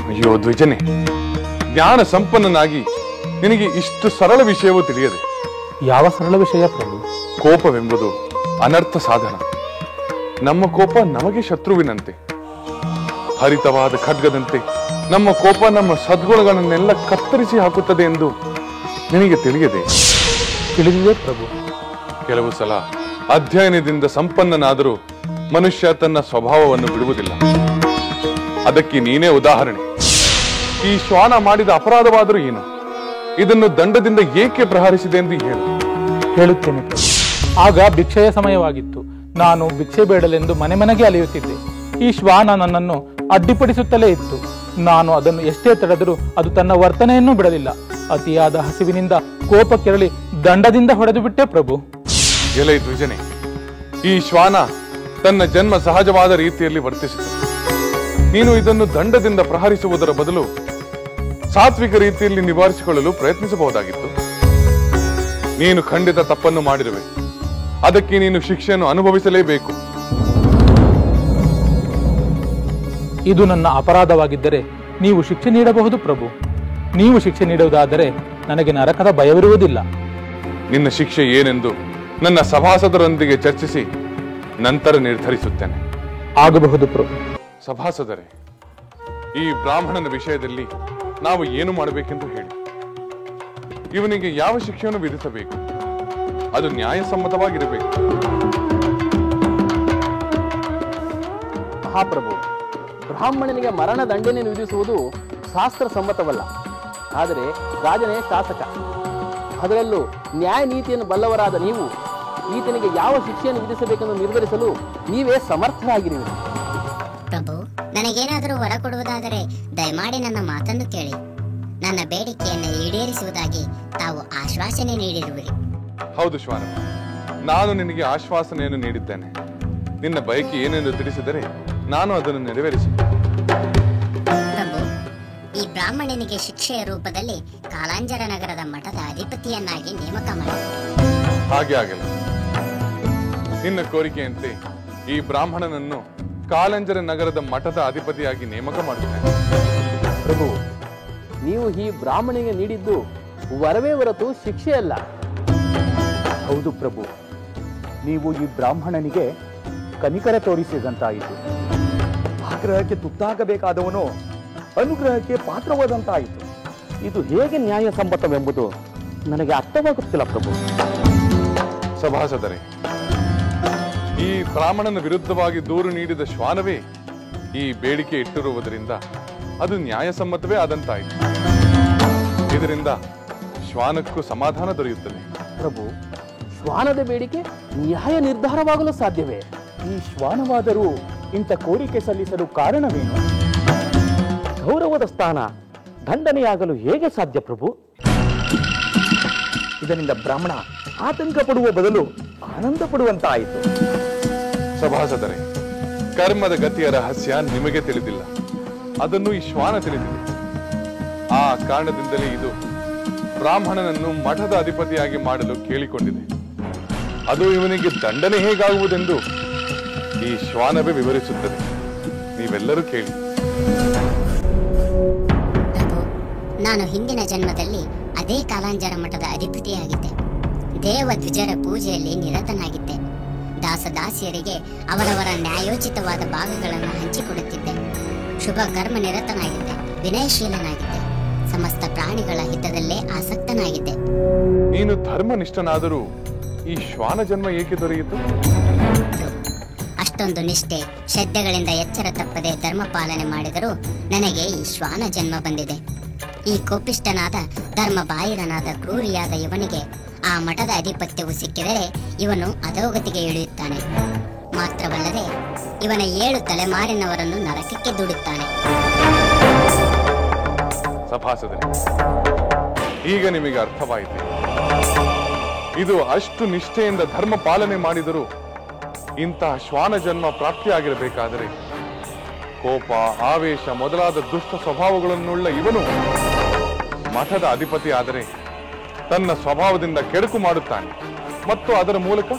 ಅಯ್ಯೋ ದ್ವಿಜನೆ, ಜ್ಞಾನ ಸಂಪನ್ನನಾಗಿ ನಿನಗೆ ಇಷ್ಟು ಸರಳ ವಿಷಯವೂ ತಿಳಿಯದೆ. ಯಾವ ಸರಳ ವಿಷಯ ಪ್ರಭು? ಕೋಪವೆಂಬುದು ಅನರ್ಥ ಸಾಧನ. ನಮ್ಮ ಕೋಪ ನಮಗೆ ಶತ್ರುವಿನಂತೆ, ಹರಿತವಾದ ಖಡ್ಗದಂತೆ ನಮ್ಮ ಕೋಪ ನಮ್ಮ ಸದ್ಗುಣಗಳನ್ನೆಲ್ಲ ಕತ್ತರಿಸಿ ಹಾಕುತ್ತದೆ ಎಂದು ನಿನಗೆ ತಿಳಿಯದೆ? ತಿಳಿದಿದೆ ಪ್ರಭು. ಕೆಲವು ಸಲ ಅಧ್ಯಯನದಿಂದ ಸಂಪನ್ನನಾದರೂ ಮನುಷ್ಯ ತನ್ನ ಸ್ವಭಾವವನ್ನು ಬಿಡುವುದಿಲ್ಲ. ಅದಕ್ಕೆ ನೀನೇ ಉದಾಹರಣೆ. ಈ ಶ್ವಾನ ಮಾಡಿದ ಅಪರಾಧವಾದರೂ ಏನು? ಇದನ್ನು ದಂಡದಿಂದ ಏಕೆ ಪ್ರಹರಿಸಿದೆ ಎಂದು ಹೇಳು. ಹೇಳುತ್ತೇನೆ ಪ್ರಭು. ಆಗ ಭಿಕ್ಷೆಯ ಸಮಯವಾಗಿತ್ತು. ನಾನು ಭಿಕ್ಷೆ ಬೇಡಲೆಂದು ಮನೆ ಮನೆಗೆ ಅಲೆಯುತ್ತಿದ್ದೆ. ಈ ಶ್ವಾನ ನನ್ನನ್ನು ಅಡ್ಡಿಪಡಿಸುತ್ತಲೇ ಇತ್ತು. ನಾನು ಅದನ್ನು ಎಷ್ಟೇ ತಡೆದರೂ ಅದು ತನ್ನ ವರ್ತನೆಯನ್ನು ಬಿಡಲಿಲ್ಲ. ಅತಿಯಾದ ಹಸಿವಿನಿಂದ ಕೋಪ ಕೆರಳಿ ದಂಡದಿಂದ ಹೊಡೆದು ಬಿಟ್ಟೆ ಪ್ರಭು. ಎಲೆ ದ್ವಿಜನೆ, ಈ ಶ್ವಾನ ತನ್ನ ಜನ್ಮ ಸಹಜವಾದ ರೀತಿಯಲ್ಲಿ ವರ್ತಿಸಿತು. ನೀನು ಇದನ್ನು ದಂಡದಿಂದ ಪ್ರಹರಿಸುವುದರ ಬದಲು ಸಾತ್ವಿಕ ರೀತಿಯಲ್ಲಿ ನಿವಾರಿಸಿಕೊಳ್ಳಲು ಪ್ರಯತ್ನಿಸಬಹುದಾಗಿತ್ತು. ನೀನು ಖಂಡಿತ ತಪ್ಪನ್ನು ಮಾಡಿರುವೆ. ಅದಕ್ಕೆ ನೀನು ಶಿಕ್ಷೆಯನ್ನು ಅನುಭವಿಸಲೇಬೇಕು. ಇದು ನನ್ನ ಅಪರಾಧವಾಗಿದ್ದರೆ ನೀವು ಶಿಕ್ಷೆ ನೀಡಬಹುದು ಪ್ರಭು. ನೀವು ಶಿಕ್ಷೆ ನೀಡುವುದಾದರೆ ನನಗೆ ನರಕದ ಭಯವಿರುವುದಿಲ್ಲ. ನಿನ್ನ ಶಿಕ್ಷೆ ಏನೆಂದು ನನ್ನ ಸಭಾಸದರೊಂದಿಗೆ ಚರ್ಚಿಸಿ ನಂತರ ನಿರ್ಧರಿಸುತ್ತೇನೆ. ಆಗಬಹುದು ಪ್ರಭು. ಸಭಾಸದರೇ, ಈ ಬ್ರಾಹ್ಮಣನ ವಿಷಯದಲ್ಲಿ ನಾವು ಏನು ಮಾಡಬೇಕೆಂದು ಹೇಳಿ. ಇವನಿಗೆ ಯಾವ ಶಿಕ್ಷೆಯನ್ನು ವಿಧಿಸಬೇಕು? ಅದು ನ್ಯಾಯಸಮ್ಮತವಾಗಿರಬೇಕು. ಮಹಾಪ್ರಭು, ಬ್ರಾಹ್ಮಣನಿಗೆ ಮರಣ ದಂಡನೆಯನ್ನು ವಿಧಿಸುವುದು ಶಾಸ್ತ್ರ ಸಮ್ಮತವಲ್ಲ. ಆದರೆ ರಾಜನೇ ಶಾಸಕ, ಅದರಲ್ಲೂ ನ್ಯಾಯ ನೀತಿಯನ್ನು ಬಲ್ಲವರಾದ ನೀವು ಈತನಿಗೆ ಯಾವ ಶಿಕ್ಷೆಯನ್ನು ವಿಧಿಸಬೇಕೆಂದು ನಿರ್ಧರಿಸಲು ನೀವೇ ಸಮರ್ಥರಾಗಿರುವಿರಿ. ಪ್ರಭು, ನನಗೇನಾದರೂ ವರ ಕೊಡುವುದಾದರೆ ದಯಮಾಡಿ ನನ್ನ ಮಾತನ್ನು ಕೇಳಿ. ನನ್ನ ಬೇಡಿಕೆಯನ್ನು ಈಡೇರಿಸುವುದಾಗಿ ತಾವು ಆಶ್ವಾಸನೆ ನೀಡಿರುವಿರಿ. ಹೌದು ಶ್ವಾನ, ನಾನು ನಿನಗೆ ಆಶ್ವಾಸನೆಯನ್ನು ನೀಡಿದ್ದೇನೆ. ನಿನ್ನ ಬಯಕೆ ಏನೆಂದು ತಿಳಿಸಿದರೆ ನಾನು ಅದನ್ನು ನೆರವೇರಿಸಿ. ಪ್ರಭು, ಈ ಬ್ರಾಹ್ಮಣನಿಗೆ ಶಿಕ್ಷೆಯ ರೂಪದಲ್ಲಿ ಕಾಲಾಂಜರ ನಗರದ ಮಠದ ಅಧಿಪತಿಯನ್ನಾಗಿ ನೇಮಕ ಮಾಡಿ. ಹಾಗೆ ಆಗಲ್ಲ. ನಿನ್ನ ಕೋರಿಕೆಯಂತೆ ಈ ಬ್ರಾಹ್ಮಣನನ್ನು ಕಾಲಂಜರ ನಗರದ ಮಠದ ಅಧಿಪತಿಯಾಗಿ ನೇಮಕ ಮಾಡುತ್ತೇನೆ. ಪ್ರಭು, ನೀವು ಈ ಬ್ರಾಹ್ಮಣಿಗೆ ನೀಡಿದ್ದು ವರವೇ ಹೊರತು ಶಿಕ್ಷೆ ಅಲ್ಲ. ಹೌದು ಪ್ರಭು, ನೀವು ಈ ಬ್ರಾಹ್ಮಣನಿಗೆ ಕನಿಕರ ತೋರಿಸಿದಂತಾಯಿತು. ಆಗ್ರಹಕ್ಕೆ ತುತ್ತಾಗಬೇಕಾದವನು ಅನುಗ್ರಹಕ್ಕೆ ಪಾತ್ರವಾದಂತಾಯಿತು. ಇದು ಹೇಗೆ ನ್ಯಾಯಸಮ್ಮತವೆಂಬುದು ನನಗೆ ಅರ್ಥವಾಗುತ್ತಿಲ್ಲ ಪ್ರಭು. ಸಭಾಸದರೇ, ಈ ಬ್ರಾಹ್ಮಣನ ವಿರುದ್ಧವಾಗಿ ದೂರು ನೀಡಿದ ಶ್ವಾನವೇ ಈ ಬೇಡಿಕೆ ಇಟ್ಟಿರುವುದರಿಂದ ಅದು ನ್ಯಾಯಸಮ್ಮತವೇ ಆದಂತಾಯಿತು. ಇದರಿಂದ ಶ್ವಾನಕ್ಕೂ ಸಮಾಧಾನ ದೊರೆಯುತ್ತದೆ. ಪ್ರಭು, ಶ್ವಾನದ ಬೇಡಿಕೆ ನ್ಯಾಯ ನಿರ್ಧಾರವಾಗಲು ಸಾಧ್ಯವೇ? ಈ ಶ್ವಾನವಾದರೂ ಇಂಥ ಕೋರಿಕೆ ಸಲ್ಲಿಸಲು ಕಾರಣವೇನು? ಗೌರವದ ಸ್ಥಾನ ದಂಡನೆಯಾಗಲು ಹೇಗೆ ಸಾಧ್ಯ ಪ್ರಭು? ಇದರಿಂದ ಬ್ರಾಹ್ಮಣ ಆತಂಕ ಪಡುವ ಬದಲು ಆನಂದ ಪಡುವಂತಾಯಿತು. ಸಭಾಸದರೇ, ಕರ್ಮದ ಗತಿಯ ರಹಸ್ಯ ನಿಮಗೆ ತಿಳಿದಿಲ್ಲ, ಅದನ್ನು ಈ ಶ್ವಾನ ತಿಳಿದಿದೆ. ಆ ಕಾರಣದಿಂದಲೇ ಇದು ಬ್ರಾಹ್ಮಣನನ್ನು ಮಠದ ಅಧಿಪತಿಯಾಗಿ ಮಾಡಲು ಕೇಳಿಕೊಂಡಿದೆ. ಅದು ಇವನಿಗೆ ದಂಡನೆ ಹೇಗಾಗುವುದೆಂದು ಈ ಶ್ವಾನವೇ ವಿವರಿಸುತ್ತದೆ. ನೀವೆಲ್ಲರೂ ಕೇಳಿ. ಪ್ರಭು, ನಾನು ಹಿಂದಿನ ಜನ್ಮದಲ್ಲಿ ಅದೇ ಕಾಲಾಂಜರ ಮಠದ ಅಧಿಪತಿಯಾಗಿದ್ದೆ. ದೇವದ್ವಿಜರ ಪೂಜೆಯಲ್ಲಿ ನಿರತನಾಗಿದ್ದೆ. ದಾಸದಾಸಿಯರಿಗೆ ಅವರವರ ನ್ಯಾಯೋಚಿತವಾದ ಭಾಗಗಳನ್ನು ಹಂಚಿಕೊಡುತ್ತಿದ್ದೆ. ಶುಭ ಕರ್ಮ ನಿರತನಾಗಿದ್ದೆ. ವಿನಯಶೀಲನಾಗಿದ್ದೆ. ಸಮಸ್ತ ಪ್ರಾಣಿಗಳ ಹಿತದಲ್ಲೇ ಆಸಕ್ತನಾಗಿದ್ದೆ. ನೀನು ಧರ್ಮನಿಷ್ಠನಾದರೂ ಈ ಶ್ವಾನ ಜನ್ಮ ಏಕೆ ದೊರೆಯಿತು? ಅಷ್ಟೊಂದು ನಿಷ್ಠೆ ಶ್ರದ್ಧೆಗಳಿಂದ ಎಚ್ಚರ ತಪ್ಪದೆ ಧರ್ಮ ಪಾಲನೆ ಮಾಡಿದರೂ ನನಗೆ ಈ ಶ್ವಾನ ಜನ್ಮ ಬಂದಿದೆ. ಈ ಕೋಪಿಷ್ಠನಾದ ಧರ್ಮ ಬಾಹಿರನಾದ ಕ್ರೂರಿಯಾದ ಇವನಿಗೆ ಆ ಮಠದ ಅಧಿಪತ್ಯವು ಸಿಕ್ಕಿದರೆ ಇವನು ಅಧೋಗತಿಗೆ ಇಳಿಯುತ್ತಾನೆ. ಮಾತ್ರವಲ್ಲದೆ ಇವನ 7 ತಲೆಮಾರಿನವರನ್ನು ನರಕಕ್ಕೆ ದೂಡುತ್ತಾನೆ. ಸಭಾಸದರೇ, ಈಗ ನಿಮಗೆ ಅರ್ಥವಾಯಿತು. ಇದು ಅಷ್ಟು ನಿಷ್ಠೆಯಿಂದ ಧರ್ಮ ಪಾಲನೆ ಮಾಡಿದರೂ ಇಂತಹ ಶ್ವಾನ ಜನ್ಮ ಪ್ರಾಪ್ತಿಯಾಗಿರಬೇಕಾದರೆ ಕೋಪ, ಆವೇಶ ಮೊದಲಾದ ದುಷ್ಟ ಸ್ವಭಾವಗಳನ್ನುಳ್ಳ ಇವನು ಮಠದ ಅಧಿಪತಿ ಆದರೆ ತನ್ನ ಸ್ವಭಾವದಿಂದ ಕೆಡುಕು ಮಾಡುತ್ತಾನೆ ಮತ್ತು ಅದರ ಮೂಲಕ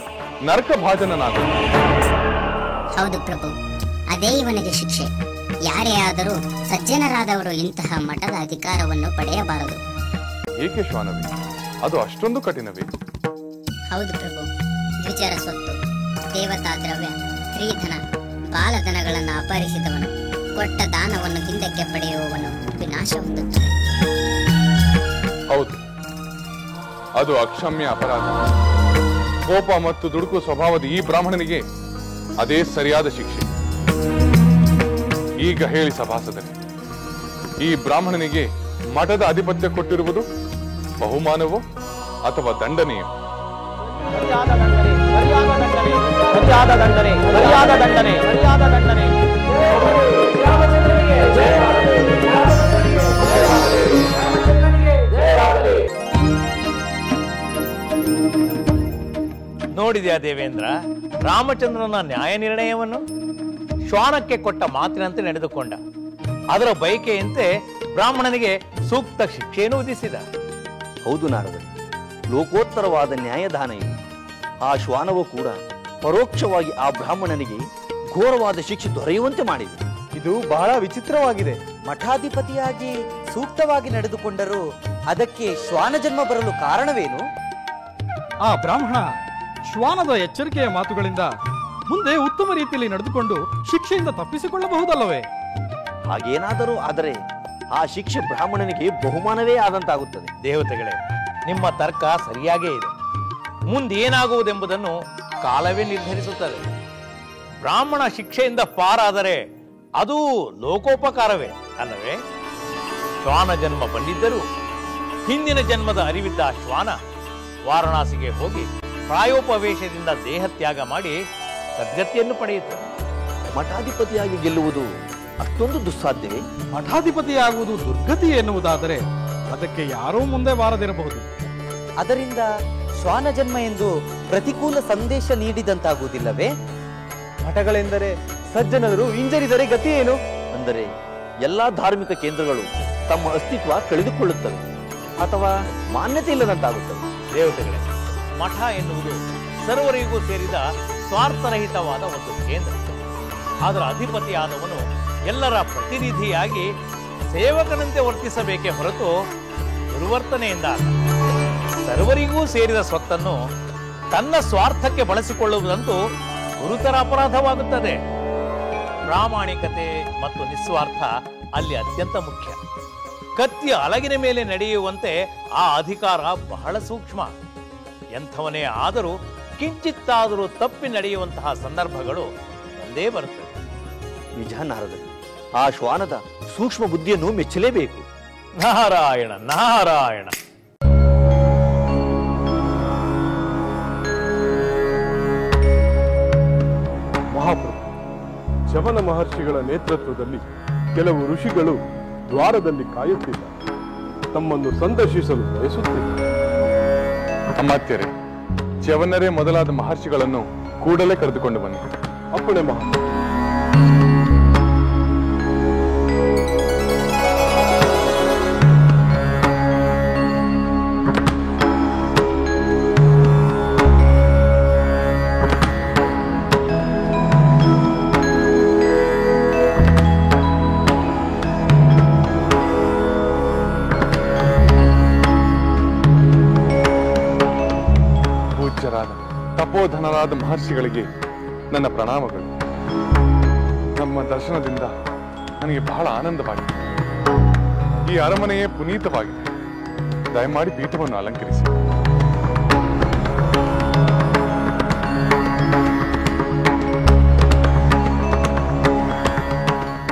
ನರಕ ಭಾಜನನಾಗುತ್ತಾನೆ. ಹೌದು ಪ್ರಭು, ಅದೇ ಇವನಿಗೆ ಶಿಕ್ಷೆ. ಯಾರೇ ಆದರೂ ಸಜ್ಜನರಾದವರು ಇಂತಹ ಮಠದ ಅಧಿಕಾರವನ್ನು ಪಡೆಯಬಾರದು. ಏಕೆ ಶ್ವಾನವೇ? ಅದು ಅಷ್ಟೊಂದು ಕಠಿಣವೇ? ಹೌದು ಪ್ರಭು, ದ್ವಿಚರ ಸ್ವತ್ತು, ದೇವತಾ ದ್ರವ್ಯ, ಸ್ತ್ರೀಧನ, ಬಾಲಧನಗಳನ್ನು ಅಪಹರಿಸಿದವನು, ಕೊಟ್ಟ ದಾನವನ್ನು ಹಿಂದಕ್ಕೆ ಪಡೆಯುವವನು ವಿನಾಶ ಹೊಂದುತ್ತಾನೆ. ಹೌದು, ಅದು ಅಕ್ಷಮ್ಯ ಅಪರಾಧ. ಕೋಪ ಮತ್ತು ದುಡುಕು ಸ್ವಭಾವದ ಈ ಬ್ರಾಹ್ಮಣನಿಗೆ ಅದೇ ಸರಿಯಾದ ಶಿಕ್ಷೆ. ಈಗ ಹೇಳಿ ಸಭಾಸದರೇ, ಈ ಬ್ರಾಹ್ಮಣನಿಗೆ ಮಠದ ಆಧಿಪತ್ಯ ಕೊಟ್ಟಿರುವುದು ಬಹುಮಾನವೋ ಅಥವಾ ದಂಡನೆಯೋ? ನೋಡಿದ್ಯಾ ದೇವೇಂದ್ರ, ರಾಮಚಂದ್ರನ ನ್ಯಾಯ ನಿರ್ಣಯವನ್ನು? ಶ್ವಾನಕ್ಕೆ ಕೊಟ್ಟ ಮಾತಿನಂತೆ ನಡೆದುಕೊಂಡ. ಅದರ ಬಯಕೆಯಂತೆ ಬ್ರಾಹ್ಮಣನಿಗೆ ಸೂಕ್ತ ಶಿಕ್ಷೆಯನ್ನು ವಿಧಿಸಿದ. ಹೌದು ನಾರದ, ಲೋಕೋತ್ತರವಾದ ನ್ಯಾಯದಾನ ಇದು. ಆ ಶ್ವಾನವು ಕೂಡ ಪರೋಕ್ಷವಾಗಿ ಆ ಬ್ರಾಹ್ಮಣನಿಗೆ ಘೋರವಾದ ಶಿಕ್ಷೆ ದೊರೆಯುವಂತೆ ಮಾಡಿದೆ. ಇದು ಬಹಳ ವಿಚಿತ್ರವಾಗಿದೆ. ಮಠಾಧಿಪತಿಯಾಗಿ ಸೂಕ್ತವಾಗಿ ನಡೆದುಕೊಂಡರೂ ಅದಕ್ಕೆ ಶ್ವಾನ ಜನ್ಮ ಬರಲು ಕಾರಣವೇನು? ಆ ಬ್ರಾಹ್ಮಣ ಶ್ವಾನದ ಎಚ್ಚರಿಕೆಯ ಮಾತುಗಳಿಂದ ಮುಂದೆ ಉತ್ತಮ ರೀತಿಯಲ್ಲಿ ನಡೆದುಕೊಂಡು ಶಿಕ್ಷೆಯಿಂದ ತಪ್ಪಿಸಿಕೊಳ್ಳಬಹುದಲ್ಲವೇ? ಹಾಗೇನಾದರೂ ಆದರೆ ಆ ಶಿಕ್ಷೆ ಬ್ರಾಹ್ಮಣನಿಗೆ ಬಹುಮಾನವೇ ಆದಂತಾಗುತ್ತದೆ. ದೇವತೆಗಳೇ, ನಿಮ್ಮ ತರ್ಕ ಸರಿಯಾಗೇ ಇದೆ. ಮುಂದೇನಾಗುವುದೆಂಬುದನ್ನು ಕಾಲವೇ ನಿರ್ಧರಿಸುತ್ತದೆ. ಬ್ರಾಹ್ಮಣ ಶಿಕ್ಷೆಯಿಂದ ಪಾರಾದರೆ ಅದು ಲೋಕೋಪಕಾರವೇ ಅಲ್ಲವೇ? ಶ್ವಾನ ಜನ್ಮ ಬಂದಿದ್ದರೂ ಹಿಂದಿನ ಜನ್ಮದ ಅರಿವಿದ್ದ ಶ್ವಾನ ವಾರಣಾಸಿಗೆ ಹೋಗಿ ಪ್ರಾಯೋಪವೇಶದಿಂದ ದೇಹತ್ಯಾಗ ಮಾಡಿ ಸದ್ಗತಿಯನ್ನು ಪಡೆಯುತ್ತದೆ. ಮಠಾಧಿಪತಿಯಾಗಿ ಗೆಲ್ಲುವುದು ಅಷ್ಟೊಂದು ದುಸ್ಸಾಧ್ಯವೇ? ಮಠಾಧಿಪತಿಯಾಗುವುದು ದುರ್ಗತಿ ಎನ್ನುವುದಾದರೆ ಅದಕ್ಕೆ ಯಾರೂ ಮುಂದೆ ಬಾರದಿರಬಹುದು. ಅದರಿಂದ ಶ್ವಾನ ಜನ್ಮ ಎಂದು ಪ್ರತಿಕೂಲ ಸಂದೇಶ ನೀಡಿದಂತಾಗುವುದಿಲ್ಲವೇ? ಮಠಗಳೆಂದರೆ ಸಜ್ಜನರು ಹಿಂಜರಿದರೆ ಗತಿ ಏನು? ಅಂದರೆ ಎಲ್ಲಾ ಧಾರ್ಮಿಕ ಕೇಂದ್ರಗಳು ತಮ್ಮ ಅಸ್ತಿತ್ವ ಕಳೆದುಕೊಳ್ಳುತ್ತವೆ ಅಥವಾ ಮಾನ್ಯತೆ ಇಲ್ಲದಂತಾಗುತ್ತವೆ. ದೇವತೆಗಳೇ, ಮಠ ಎನ್ನುವುದು ಸರ್ವರಿಗೂ ಸೇರಿದ ಸ್ವಾರ್ಥರಹಿತವಾದ ಒಂದು ಕೇಂದ್ರ. ಅದರ ಅಧಿಪತಿಯಾದವನು ಎಲ್ಲರ ಪ್ರತಿನಿಧಿಯಾಗಿ ಸೇವಕನಂತೆ ವರ್ತಿಸಬೇಕೇ ಹೊರತು ದುರ್ವರ್ತನೆಯಿಂದ ಅಲ್ಲ. ಸರ್ವರಿಗೂ ಸೇರಿದ ಸ್ವತ್ತನ್ನು ತನ್ನ ಸ್ವಾರ್ಥಕ್ಕೆ ಬಳಸಿಕೊಳ್ಳುವುದಂತೂ ಗುರುತರ ಅಪರಾಧವಾಗುತ್ತದೆ. ಪ್ರಾಮಾಣಿಕತೆ ಮತ್ತು ನಿಸ್ವಾರ್ಥ ಅಲ್ಲಿ ಅತ್ಯಂತ ಮುಖ್ಯ. ಕತ್ತಿಯ ಅಲಗಿನ ಮೇಲೆ ನಡೆಯುವಂತೆ ಆ ಅಧಿಕಾರ ಬಹಳ ಸೂಕ್ಷ್ಮ. ಎಂಥವನೇ ಆದರೂ ಕಿಂಚಿತ್ತಾದರೂ ತಪ್ಪಿ ನಡೆಯುವಂತಹ ಸಂದರ್ಭಗಳು ಒಂದೇ ಬರುತ್ತವೆ. ನಿಜ ನಾರದ, ಆ ಶ್ವಾನದ ಸೂಕ್ಷ್ಮ ಬುದ್ಧಿಯನ್ನು ಮೆಚ್ಚಲೇಬೇಕು. ನಾರಾಯಣ ನಾರಾಯಣ. ಮಹಾಪ್ರಭು, ಶಮನ ಮಹರ್ಷಿಗಳ ನೇತೃತ್ವದಲ್ಲಿ ಕೆಲವು ಋಷಿಗಳು ದ್ವಾರದಲ್ಲಿ ಕಾಯುತ್ತಿದ್ದಾರೆ. ತಮ್ಮನ್ನು ಸಂದರ್ಶಿಸಲು ಬಯಸುತ್ತಿದ್ದಾರೆ. ಅಮಾತ್ಯರೇ, ಚ್ಯವನರೇ ಮೊದಲಾದ ಮಹರ್ಷಿಗಳನ್ನು ಕೂಡಲೇ ಕರೆದುಕೊಂಡು ಬನ್ನಿ. ಅಪ್ಪಣೆ ಮಹಾಪ್ರಭು. ತಪೋಧನರಾದ ಮಹರ್ಷಿಗಳಿಗೆ ನನ್ನ ಪ್ರಣಾಮಗಳು. ನಮ್ಮ ದರ್ಶನದಿಂದ ನನಗೆ ಬಹಳ ಆನಂದವಾಗಿದೆ. ಈ ಅರಮನೆಯೇ ಪುನೀತವಾಗಿದೆ. ದಯಮಾಡಿ ಪೀಠವನ್ನು ಅಲಂಕರಿಸಿ.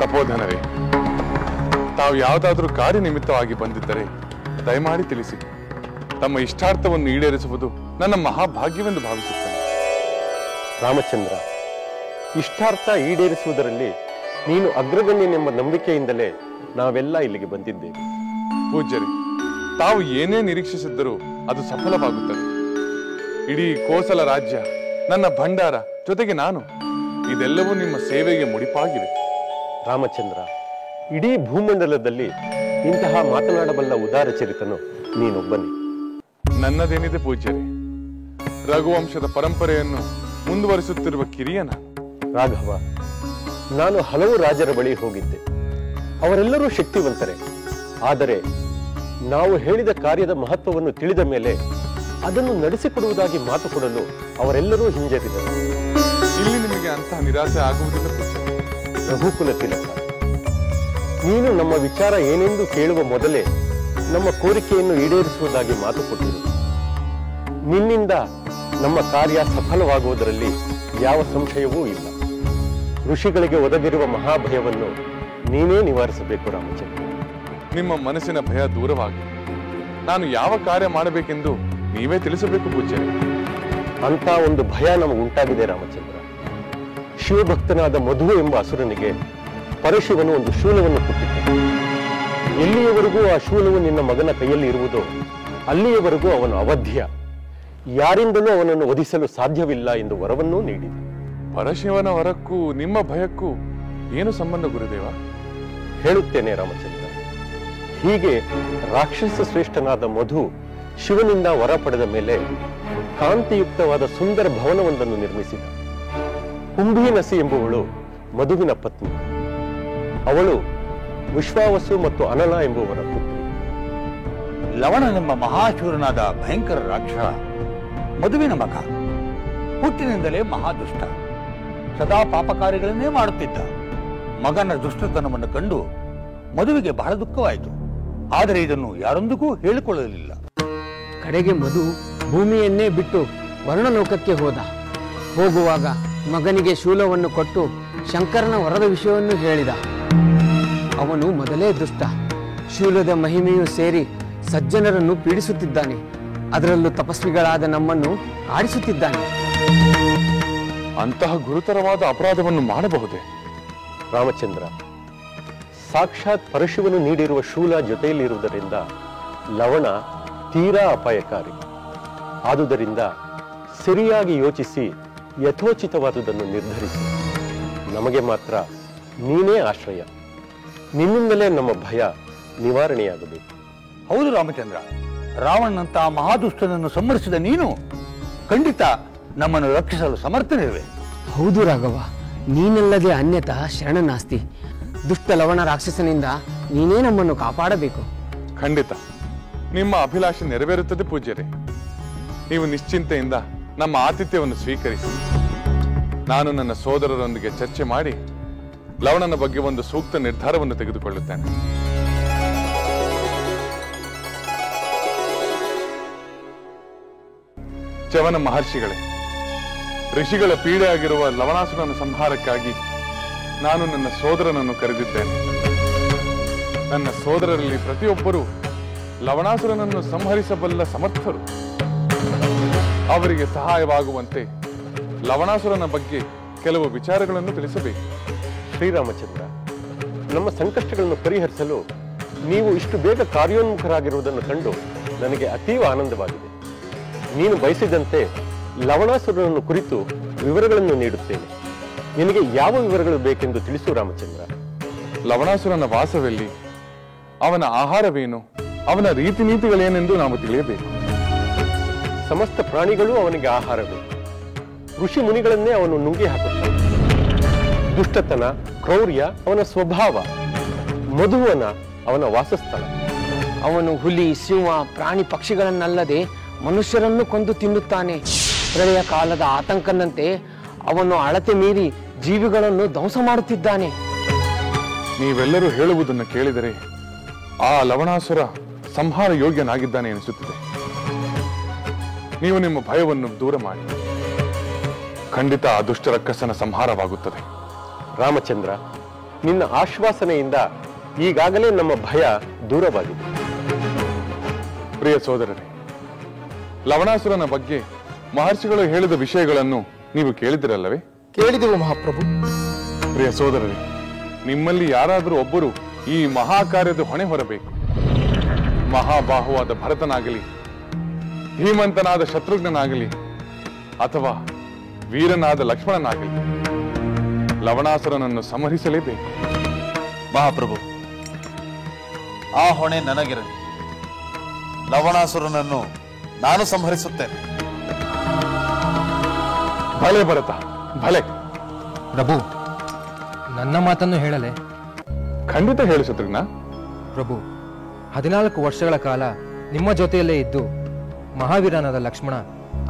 ತಪೋಧನರೇ, ತಾವು ಯಾವುದಾದ್ರೂ ಕಾರ್ಯನಿಮಿತ್ತವಾಗಿ ಬಂದಿದ್ದರೆ ದಯಮಾಡಿ ತಿಳಿಸಿ. ತಮ್ಮ ಇಷ್ಟಾರ್ಥವನ್ನು ಈಡೇರಿಸುವುದು ನನ್ನ ಮಹಾಭಾಗ್ಯವೆಂದು ಭಾವಿಸುತ್ತೇನೆ. ರಾಮಚಂದ್ರ, ಇಷ್ಟಾರ್ಥ ಈಡೇರಿಸುವುದರಲ್ಲಿ ನೀನು ಅಗ್ರಗಣ್ಯನೆಂಬ ನಂಬಿಕೆಯಿಂದಲೇ ನಾವೆಲ್ಲ ಇಲ್ಲಿಗೆ ಬಂದಿದ್ದೇವೆ. ಪೂಜ್ಯರೇ, ತಾವು ಏನೇ ನಿರೀಕ್ಷಿಸಿದ್ದರೂ ಅದು ಸಫಲವಾಗುತ್ತದೆ. ಇಡೀ ಕೋಸಲ ರಾಜ್ಯ, ನನ್ನ ಭಂಡಾರ, ಜೊತೆಗೆ ನಾನು, ಇದೆಲ್ಲವೂ ನಿಮ್ಮ ಸೇವೆಗೆ ಮುಡಿಪಾಗಿವೆ. ರಾಮಚಂದ್ರ, ಇಡೀ ಭೂಮಂಡಲದಲ್ಲಿ ಇಂತಹ ಮಾತನಾಡಬಲ್ಲ ಉದಾರ ಚರಿತನು ನೀನೊಬ್ಬನೇ. ನನ್ನದೇನಿದೆ ಪೂಜ್ಯರೇ, ರಘುವಂಶದ ಪರಂಪರೆಯನ್ನು ಮುಂದುವರಿಸುತ್ತಿರುವ ಕಿರಿಯನ. ರಾಘವ, ನಾನು ಹಲವು ರಾಜರ ಬಳಿ ಹೋಗಿದ್ದೆ. ಅವರೆಲ್ಲರೂ ಶಕ್ತಿವಂತರೇ. ಆದರೆ ನಾವು ಹೇಳಿದ ಕಾರ್ಯದ ಮಹತ್ವವನ್ನು ತಿಳಿದ ಮೇಲೆ ಅದನ್ನು ನಡೆಸಿಕೊಡುವುದಾಗಿ ಮಾತು ಕೊಡಲು ಅವರೆಲ್ಲರೂ ಹಿಂಜರಿದರು. ಇಲ್ಲಿ ನಿಮಗೆ ಅಂತಹ ನಿರಾಸೆ ಆಗುವುದಿಲ್ಲ ಪೂಜ್ಯರೇ. ರಘುಕುಲ ತಿಲಕ, ನೀನು ನಮ್ಮ ವಿಚಾರ ಏನೆಂದು ಕೇಳುವ ಮೊದಲೇ ನಮ್ಮ ಕೋರಿಕೆಯನ್ನು ಈಡೇರಿಸುವುದಾಗಿ ಮಾತು ಕೊಟ್ಟಿರು. ನಿನ್ನಿಂದ ನಮ್ಮ ಕಾರ್ಯ ಸಫಲವಾಗುವುದರಲ್ಲಿ ಯಾವ ಸಂಶಯವೂ ಇಲ್ಲ. ಋಷಿಗಳಿಗೆ ಒದಗಿರುವ ಮಹಾಭಯವನ್ನು ನೀನೇ ನಿವಾರಿಸಬೇಕು ರಾಮಚಂದ್ರ. ನಿಮ್ಮ ಮನಸ್ಸಿನ ಭಯ ದೂರವಾಗಿ ನಾನು ಯಾವ ಕಾರ್ಯ ಮಾಡಬೇಕೆಂದು ನೀವೇ ತಿಳಿಸಬೇಕು ಪೂಜ್ಯರೇ. ಅಂತ ಒಂದು ಭಯ ನಮಗುಂಟಾಗಿದೆ ರಾಮಚಂದ್ರ. ಶಿವಭಕ್ತನಾದ ಮಧು ಎಂಬ ಅಸುರನಿಗೆ ಪರಶಿವನು ಒಂದು ಶೂಲವನ್ನು ಕೊಟ್ಟಿದ್ದ. ಎಲ್ಲಿಯವರೆಗೂ ಆ ಶೂಲವು ನಿನ್ನ ಮಗನ ಕೈಯಲ್ಲಿ ಇರುವುದೋ ಅಲ್ಲಿಯವರೆಗೂ ಅವನು ಅವಧ್ಯ. ಯಾರಿಂದಲೂ ಅವನನ್ನು ವಧಿಸಲು ಸಾಧ್ಯವಿಲ್ಲ ಎಂದು ವರವನ್ನೂ ನೀಡಿದ. ಪರಶಿವನ ವರಕ್ಕೂ ನಿಮ್ಮ ಭಯಕ್ಕೂ ಏನು ಸಂಬಂಧ ಗುರುದೇವ? ಹೇಳುತ್ತೇನೆ ರಾಮಚಂದ್ರ. ಹೀಗೆ ರಾಕ್ಷಸ ಶ್ರೇಷ್ಠನಾದ ಮಧು ಶಿವನಿಂದ ವರ ಪಡೆದ ಮೇಲೆ ಕಾಂತಿಯುಕ್ತವಾದ ಸುಂದರ ಭವನವೊಂದನ್ನು ನಿರ್ಮಿಸಿದ. ಕುಂಭೀನಸಿ ಎಂಬುವಳು ಮಧುವಿನ ಪತ್ನಿ. ಅವಳು ವಿಶ್ವಾವಸು ಮತ್ತು ಅನಲ ಎಂಬುವರ ಪುತ್ರಿ. ಲವಣನೆಂಬ ಮಹಾಶೂರನಾದ ಭಯಂಕರ ರಾಕ್ಷಸ ಮಧುವಿನ ಮಗ. ಹುಟ್ಟಿನಿಂದಲೇ ಮಹಾದುಷ್ಟ, ಸದಾ ಪಾಪಕಾರ್ಯಗಳನ್ನೇ ಮಾಡುತ್ತಿದ್ದ. ಮಗನ ದುಷ್ಟತನವನ್ನು ಕಂಡು ಮಧುವಿಗೆ ಬಹಳ ದುಃಖವಾಯಿತು. ಆದರೆ ಇದನ್ನು ಯಾರೊಂದಿಗೂ ಹೇಳಿಕೊಳ್ಳಲಿಲ್ಲ. ಕಡೆಗೆ ಮಧು ಭೂಮಿಯನ್ನೇ ಬಿಟ್ಟು ವರ್ಣಲೋಕಕ್ಕೆ ಹೋದ. ಹೋಗುವಾಗ ಮಗನಿಗೆ ಶೂಲವನ್ನು ಕೊಟ್ಟು ಶಂಕರನ ವರದ ವಿಷಯವನ್ನು ಹೇಳಿದ. ಅವನು ಮೊದಲೇ ದುಷ್ಟ. ಶೂಲದ ಮಹಿಮೆಯು ಸೇರಿ ಸಜ್ಜನರನ್ನು ಪೀಡಿಸುತ್ತಿದ್ದಾನೆ. ಅದರಲ್ಲೂ ತಪಸ್ವಿಗಳಾದ ನಮ್ಮನ್ನು ಆಡಿಸುತ್ತಿದ್ದಾನೆ. ಅಂತಹ ಗುರುತರವಾದ ಅಪರಾಧವನ್ನು ಮಾಡಬಹುದೇ? ರಾಮಚಂದ್ರ, ಸಾಕ್ಷಾತ್ ಪರಶಿವನು ನೀಡಿರುವ ಶೂಲ ಜೊತೆಯಲ್ಲಿರುವುದರಿಂದ ಲವಣ ತೀರಾ ಅಪಾಯಕಾರಿ. ಆದುದರಿಂದ ಸರಿಯಾಗಿ ಯೋಚಿಸಿ ಯಥೋಚಿತವಾದುದನ್ನು ನಿರ್ಧರಿಸಿ. ನಮಗೆ ಮಾತ್ರ ನೀನೇ ಆಶ್ರಯ. ನಿನ್ನಿಂದಲೇ ನಮ್ಮ ಭಯ ನಿವಾರಣೆಯಾಗಬೇಕು. ಹೌದು ರಾಮಚಂದ್ರ, ರಾವಣನಂತಹ ಮಹಾದುಷ್ಟನನ್ನು ಸಂಹರಿಸಿದ ನೀನು ಖಂಡಿತ ನಮ್ಮನ್ನು ರಕ್ಷಿಸಲು ಸಮರ್ಥನಿರುವೆ. ಹೌದು ರಾಘವ, ನೀನಲ್ಲದೆ ಅನ್ಯತಾ ಶರಣನಾಸ್ತಿ. ದುಷ್ಟ ಲವಣ ರಾಕ್ಷಸನಿಂದ ನೀನೇ ನಮ್ಮನ್ನು ಕಾಪಾಡಬೇಕು. ಖಂಡಿತ ನಿಮ್ಮ ಅಭಿಲಾಷೆ ನೆರವೇರುತ್ತದೆ ಪೂಜ್ಯರೇ. ನೀವು ನಿಶ್ಚಿಂತೆಯಿಂದ ನಮ್ಮ ಆತಿಥ್ಯವನ್ನು ಸ್ವೀಕರಿಸಿ. ನಾನು ನನ್ನ ಸೋದರರೊಂದಿಗೆ ಚರ್ಚೆ ಮಾಡಿ ಲವಣನ ಬಗ್ಗೆ ಒಂದು ಸೂಕ್ತ ನಿರ್ಧಾರವನ್ನು ತೆಗೆದುಕೊಳ್ಳುತ್ತೇನೆ. ಚವನ ಮಹರ್ಷಿಗಳೇ, ಋಷಿಗಳ ಪೀಡೆಯಾಗಿರುವ ಲವಣಾಸುರನ ಸಂಹಾರಕ್ಕಾಗಿ ನಾನು ನನ್ನ ಸೋದರನನ್ನು ಕರೆದಿದ್ದೇನೆ. ನನ್ನ ಸೋದರರಲ್ಲಿ ಪ್ರತಿಯೊಬ್ಬರೂ ಲವಣಾಸುರನನ್ನು ಸಂಹರಿಸಬಲ್ಲ ಸಮರ್ಥರು. ಅವರಿಗೆ ಸಹಾಯವಾಗುವಂತೆ ಲವಣಾಸುರನ ಬಗ್ಗೆ ಕೆಲವು ವಿಚಾರಗಳನ್ನು ತಿಳಿಸಬೇಕು. ಶ್ರೀರಾಮಚಂದ್ರ, ನಮ್ಮ ಸಂಕಷ್ಟಗಳನ್ನು ಪರಿಹರಿಸಲು ನೀವು ಇಷ್ಟು ಬೇಗ ಕಾರ್ಯೋನ್ಮುಖರಾಗಿರುವುದನ್ನು ಕಂಡು ನನಗೆ ಅತೀವ ಆನಂದವಾಗಿದೆ. ನೀನು ಬಯಸಿದಂತೆ ಲವಣಾಸುರನನ್ನು ಕುರಿತು ವಿವರಗಳನ್ನು ನೀಡುತ್ತೇನೆ. ನಿನಗೆ ಯಾವ ವಿವರಗಳು ಬೇಕೆಂದು ತಿಳಿಸು ರಾಮಚಂದ್ರ. ಲವಣಾಸುರನ ವಾಸವೆಲ್ಲಿ, ಅವನ ಆಹಾರವೇನು, ಅವನ ರೀತಿ ನೀತಿಗಳೇನೆಂದು ನಾವು ತಿಳಿಯಬೇಕು. ಸಮಸ್ತ ಪ್ರಾಣಿಗಳು ಅವನಿಗೆ ಆಹಾರವೇ. ಋಷಿ ಮುನಿಗಳನ್ನೇ ಅವನು ನುಂಗಿ ಹಾಕುತ್ತಾನೆ. ದುಷ್ಟತನ, ಕ್ರೌರ್ಯ ಅವನ ಸ್ವಭಾವ. ಮಧುವನ ಅವನ ವಾಸಸ್ಥಳ. ಅವನು ಹುಲಿ, ಸಿಂಹ, ಪ್ರಾಣಿ ಪಕ್ಷಿಗಳನ್ನಲ್ಲದೆ ಮನುಷ್ಯರನ್ನು ಕೊಂದು ತಿನ್ನುತ್ತಾನೆ. ಪ್ರಳಯ ಕಾಲದ ಆತಂಕನಂತೆ ಅವನು ಅಳತೆ ಮೀರಿ ಜೀವಿಗಳನ್ನು ಧ್ವಂಸ ಮಾಡುತ್ತಿದ್ದಾನೆ. ನೀವೆಲ್ಲರೂ ಹೇಳುವುದನ್ನು ಕೇಳಿದರೆ ಆ ಲವಣಾಸುರ ಸಂಹಾರ ಯೋಗ್ಯನಾಗಿದ್ದಾನೆ ಎನಿಸುತ್ತದೆ. ನೀವು ನಿಮ್ಮ ಭಯವನ್ನು ದೂರ ಮಾಡಿ. ಖಂಡಿತ ಆ ದುಷ್ಟ ರಕ್ಕಸನ ಸಂಹಾರವಾಗುತ್ತದೆ. ರಾಮಚಂದ್ರ, ನಿನ್ನ ಆಶ್ವಾಸನೆಯಿಂದ ಈಗಾಗಲೇ ನಮ್ಮ ಭಯ ದೂರವಾಗಿದೆ. ಪ್ರಿಯ ಸೋದರರೇ, ಲವಣಾಸುರನ ಬಗ್ಗೆ ಮಹರ್ಷಿಗಳು ಹೇಳಿದ ವಿಷಯಗಳನ್ನು ನೀವು ಕೇಳಿದಿರಲ್ಲವೇ? ಕೇಳಿದೆವು ಮಹಾಪ್ರಭು. ಪ್ರಿಯ ಸೋದರರೇ, ನಿಮ್ಮಲ್ಲಿ ಯಾರಾದರೂ ಒಬ್ಬರು ಈ ಮಹಾಕಾರ್ಯದ ಹೊಣೆ ಹೊರಬೇಕು. ಮಹಾಬಾಹುವಾದ ಭರತನಾಗಲಿ, ಧೀಮಂತನಾದ ಶತ್ರುಘ್ನನಾಗಲಿ, ಅಥವಾ ವೀರನಾದ ಲಕ್ಷ್ಮಣನಾಗಲಿ ಲವಣಾಸುರನನ್ನು ಸಂಹರಿಸಲೇಬೇಕು. ಮಹಾಪ್ರಭು, ಆ ಹೊಣೆ ನನಗಿರಲಿ. ಲವಣಾಸುರನನ್ನು ನಾನು ಸಂಹರಿಸುತ್ತೇನೆ. ಭಲೆ ಭರತ, ಭಲೆ. ಪ್ರಭು, ನನ್ನ ಮಾತನ್ನು ಹೇಳಲೆ? ಖಂಡಿತ ಹೇಳು ಶತ್ರುಘ್ನ. ಪ್ರಭು, 14 ವರ್ಷಗಳ ಕಾಲ ನಿಮ್ಮ ಜೊತೆಯಲ್ಲೇ ಇದ್ದು ಮಹಾವೀರನಾದ ಲಕ್ಷ್ಮಣ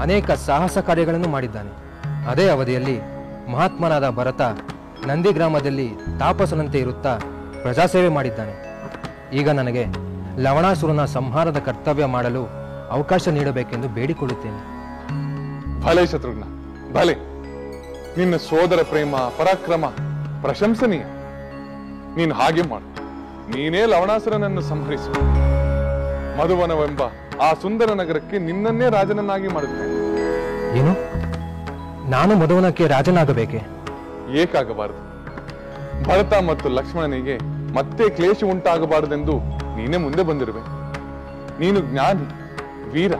ಅನೇಕ ಸಾಹಸ ಕಾರ್ಯಗಳನ್ನು ಮಾಡಿದ್ದಾನೆ. ಅದೇ ಅವಧಿಯಲ್ಲಿ ಮಹಾತ್ಮನಾದ ಭರತ ನಂದಿ ಗ್ರಾಮದಲ್ಲಿ ತಾಪಸನಂತೆ ಇರುತ್ತಾ ಪ್ರಜಾಸೇವೆ ಮಾಡಿದ್ದಾನೆ. ಈಗ ನನಗೆ ಲವಣಾಸುರನ ಸಂಹಾರದ ಕರ್ತವ್ಯ ಮಾಡಲು ಅವಕಾಶ ನೀಡಬೇಕೆಂದು ಬೇಡಿಕೊಳ್ಳುತ್ತೇನೆ. ಭಲೆ ಶತ್ರುಘ್ನ, ಭಲೆ. ನಿನ್ನ ಸೋದರ ಪ್ರೇಮ ಪರಾಕ್ರಮ ಪ್ರಶಂಸನೀಯ. ನೀನು ಹಾಗೆ ಮಾಡು. ನೀನೇ ಲವಣಾಸುರನನ್ನು ಸಂಹರಿಸು. ಮಧುವನವೆಂಬ ಆ ಸುಂದರ ನಗರಕ್ಕೆ ನಿನ್ನನ್ನೇ ರಾಜನನ್ನಾಗಿ ಮಾಡುತ್ತೇನೆ. ಏನು? ನಾನು ಮಧುವನಕ್ಕೆ ರಾಜನಾಗಬೇಕೆ? ಏಕಾಗಬಾರದು. ಭರತ ಮತ್ತು ಲಕ್ಷ್ಮಣನಿಗೆ ಮತ್ತೆ ಕ್ಲೇಶ ಉಂಟಾಗಬಾರದೆಂದು ನೀನೇ ಮುಂದೆ ಬಂದಿರುವೆ. ನೀನು ಜ್ಞಾನಿ, ವೀರ,